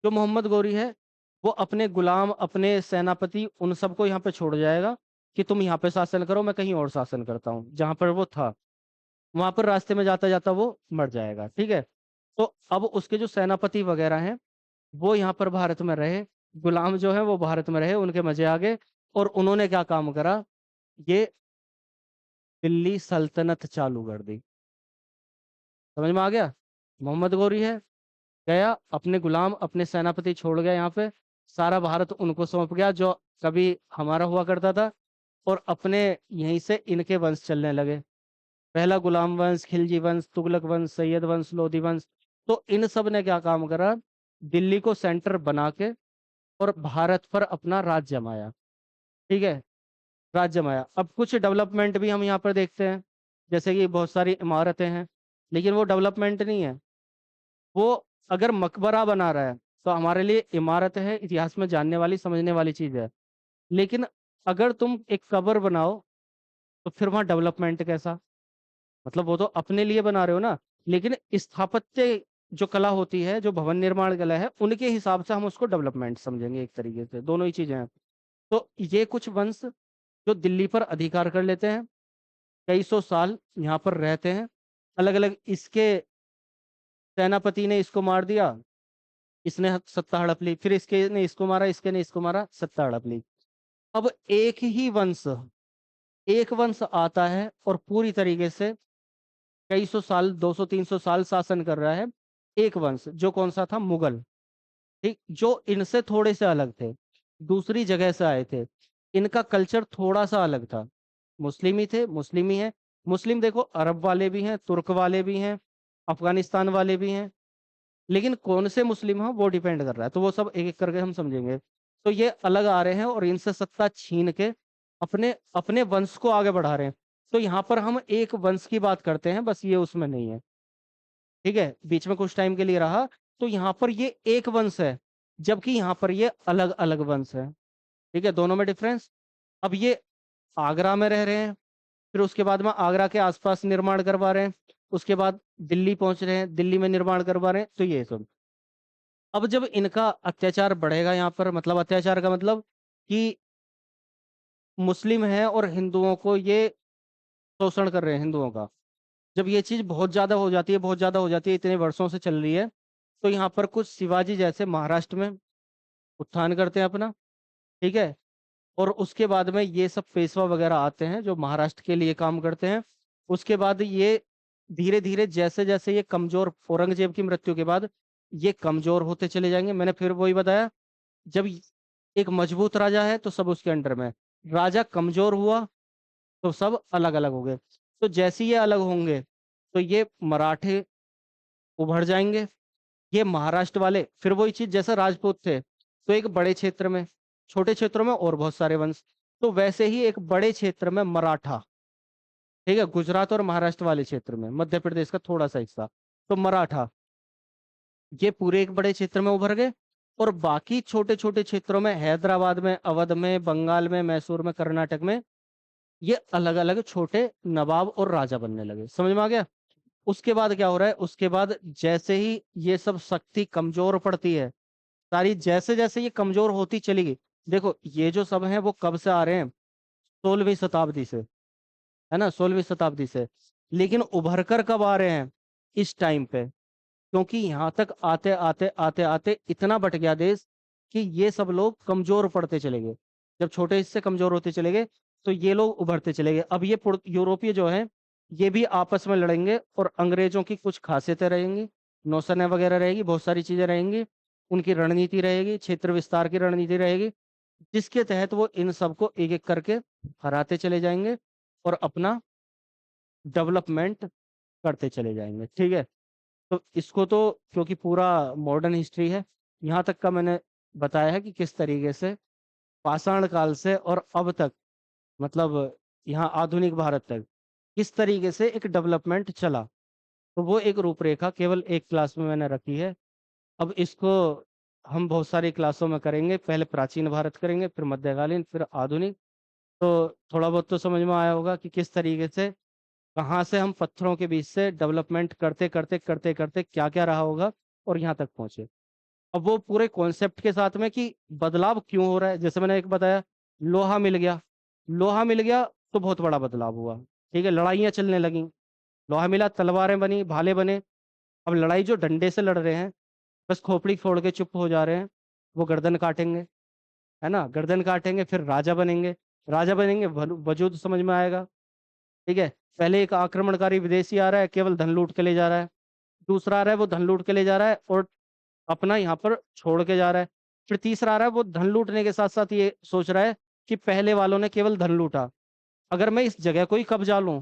जो मोहम्मद गौरी है, वो अपने गुलाम, अपने सेनापति, उन सबको यहाँ पे छोड़ जाएगा कि तुम यहाँ पे शासन करो, मैं कहीं और शासन करता हूँ। जहां पर वो था, वहां पर रास्ते में जाता जाता वो मर जाएगा। ठीक है। तो अब उसके जो सेनापति वगैरह हैं, वो यहाँ पर भारत में रहे, गुलाम जो है वो भारत में रहे, उनके मजे आ गए। और उन्होंने क्या काम करा, ये दिल्ली सल्तनत चालू कर दी। समझ में आ गया? मोहम्मद गौरी है, गया, अपने गुलाम, अपने सेनापति छोड़ गया यहाँ पे, सारा भारत उनको सौंप गया जो कभी हमारा हुआ करता था, और अपने यहीं से इनके वंश चलने लगे। पहला गुलाम वंश, खिलजी वंश, तुगलक वंश, सैयद वंश, लोधी वंश। तो इन सब ने क्या काम करा, दिल्ली को सेंटर बना के और भारत पर अपना राज जमाया। ठीक है। राज जमाया। अब कुछ डेवलपमेंट भी हम यहाँ पर देखते हैं, जैसे कि बहुत सारी इमारतें हैं, लेकिन वो डेवलपमेंट नहीं है। वो अगर मकबरा बना रहा है तो हमारे लिए इमारत है, इतिहास में जानने वाली, समझने वाली चीज है। लेकिन अगर तुम एक कब्र बनाओ, तो फिर वहां डेवलपमेंट कैसा? मतलब वो तो अपने लिए बना रहे हो ना। लेकिन स्थापत्य जो कला होती है, जो भवन निर्माण कला है, उनके हिसाब से हम उसको डेवलपमेंट समझेंगे। एक तरीके से दोनों ही चीजें हैं। तो ये कुछ वंश जो दिल्ली पर अधिकार कर लेते हैं, कई सौ साल यहाँ पर रहते हैं, अलग अलग, इसके सेनापति ने इसको मार दिया, इसने सत्ता हड़प ली, फिर इसके ने इसको मारा, इसके ने इसको मारा, सत्ता हड़प ली। अब एक वंश आता है और पूरी तरीके से कई सौ साल, 200 300 साल शासन कर रहा है। एक वंश, जो कौन सा था? मुगल। ठीक, जो इनसे थोड़े से अलग थे, दूसरी जगह से आए थे, इनका कल्चर थोड़ा सा अलग था। मुस्लिम ही थे, मुस्लिम ही है। मुस्लिम देखो, अरब वाले भी हैं, तुर्क वाले भी हैं, अफगानिस्तान वाले भी हैं, लेकिन कौन से मुस्लिम हो वो डिपेंड कर रहा है, तो वो सब एक एक करके हम समझेंगे। तो ये अलग आ रहे हैं और इनसे सत्ता छीन के अपने अपने वंश को आगे बढ़ा रहे हैं। तो यहाँ पर हम एक वंश की बात करते हैं, बस ये उसमें नहीं है। ठीक है, बीच में कुछ टाइम के लिए रहा, तो यहाँ पर ये एक वंश है, जबकि यहाँ पर ये अलग अलग वंश है। ठीक है, दोनों में डिफरेंस। अब ये आगरा में रह रहे हैं, फिर उसके बाद में आगरा के आसपास निर्माण करवा रहे हैं, उसके बाद दिल्ली पहुंच रहे हैं, दिल्ली में निर्माण करवा रहे हैं, तो ये सब। अब जब इनका अत्याचार बढ़ेगा यहाँ पर, मतलब अत्याचार का मतलब कि मुस्लिम है और हिंदुओं को ये शोषण कर रहे हैं, हिंदुओं का। जब ये चीज बहुत ज्यादा हो जाती है, बहुत ज्यादा हो जाती है, इतने वर्षों से चल रही है, तो यहाँ पर कुछ शिवाजी जैसे महाराष्ट्र में उत्थान करते हैं अपना। ठीक है, और उसके बाद में ये सब पेशवा वगैरह आते हैं जो महाराष्ट्र के लिए काम करते हैं। उसके बाद ये धीरे धीरे, जैसे जैसे ये कमजोर, औरंगजेब की मृत्यु के बाद ये कमजोर होते चले जाएंगे। मैंने फिर वही बताया, जब एक मजबूत राजा है तो सब उसके अंडर में, राजा कमजोर हुआ तो सब अलग अलग हो गए। तो जैसे ये अलग होंगे तो ये मराठे उभर जाएंगे, ये महाराष्ट्र वाले फिर वही चीज, जैसे राजपूत थे तो एक बड़े क्षेत्र में, छोटे क्षेत्रों में और बहुत सारे वंश, तो वैसे ही एक बड़े क्षेत्र में मराठा। ठीक है, गुजरात और महाराष्ट्र वाले क्षेत्र में, मध्य प्रदेश का थोड़ा सा हिस्सा, तो मराठा, ये पूरे एक बड़े क्षेत्र में उभर गए। और बाकी छोटे छोटे क्षेत्रों में, हैदराबाद में, अवध में, बंगाल में, मैसूर में, कर्नाटक में, ये अलग अलग छोटे नवाब और राजा बनने लगे। समझ में आ गया? उसके बाद क्या हो रहा है, उसके बाद जैसे ही ये सब शक्ति कमजोर पड़ती है, सारी जैसे जैसे ये कमजोर होती चली गई। देखो, ये जो सब हैं वो कब से आ रहे हैं? 16वीं शताब्दी से, है ना, 16वीं शताब्दी से। लेकिन उभर कर कब आ रहे हैं? इस टाइम पे। क्योंकि यहाँ तक आते आते आते आते इतना बट गया देश कि ये सब लोग कमजोर पड़ते चले गए। जब छोटे हिस्से कमजोर होते चले गए तो ये लोग उभरते चले गए। अब ये यूरोपीय जो है, ये भी आपस में लड़ेंगे, और अंग्रेजों की कुछ खासियतें रहेंगी, नौसेना वगैरह रहेगी, बहुत सारी चीजें रहेंगी, उनकी रणनीति रहेगी, क्षेत्र विस्तार की रणनीति रहेगी, जिसके तहत वो इन सबको एक एक करके हराते चले जाएंगे और अपना डेवलपमेंट करते चले जाएंगे। ठीक है, तो इसको तो, क्योंकि पूरा मॉडर्न हिस्ट्री है, यहाँ तक का मैंने बताया है कि किस तरीके से पाषाण काल से और अब तक, मतलब यहाँ आधुनिक भारत तक किस तरीके से एक डेवलपमेंट चला। तो वो एक रूपरेखा केवल एक क्लास में मैंने रखी है। अब इसको हम बहुत सारी क्लासों में करेंगे, पहले प्राचीन भारत करेंगे, फिर मध्यकालीन, फिर आधुनिक। तो थोड़ा बहुत तो समझ में आया होगा कि किस तरीके से, कहाँ से हम पत्थरों के बीच से डेवलपमेंट करते करते करते करते क्या क्या रहा होगा और यहाँ तक पहुंचे। अब वो पूरे कॉन्सेप्ट के साथ में कि बदलाव क्यों हो रहा है, जैसे मैंने एक बताया, लोहा मिल गया, लोहा मिल गया तो बहुत बड़ा बदलाव हुआ। ठीक है, लड़ाइयाँ चलने लगी, लोहा मिला, तलवारें बनी, भाले बने। अब लड़ाई जो डंडे से लड़ रहे हैं, बस खोपड़ी फोड़ के चुप हो जा रहे हैं, वो गर्दन काटेंगे, है ना, गर्दन काटेंगे, फिर राजा बनेंगे, राजा बनेंगे, वजूद समझ में आएगा। ठीक है, पहले एक आक्रमणकारी विदेशी आ रहा है, केवल धन लूट के ले जा रहा है, दूसरा आ रहा है, वो धन लूट के ले जा रहा है और अपना यहाँ पर छोड़ के जा रहा है, फिर तीसरा आ रहा है, वो धन लूटने के साथ साथ ये सोच रहा है कि पहले वालों ने केवल धन लूटा, अगर मैं इस जगह को ही कब्जा लूं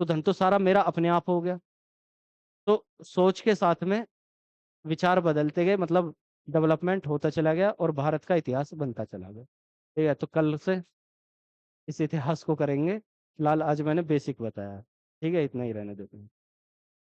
तो धन तो सारा मेरा अपने आप हो गया। तो सोच के साथ में विचार बदलते गए, मतलब डेवलपमेंट होता चला गया और भारत का इतिहास बनता चला गया। ठीक है, तो कल से इस इतिहास को करेंगे। फिलहाल आज मैंने बेसिक बताया। ठीक है, इतना ही रहने देते हैं।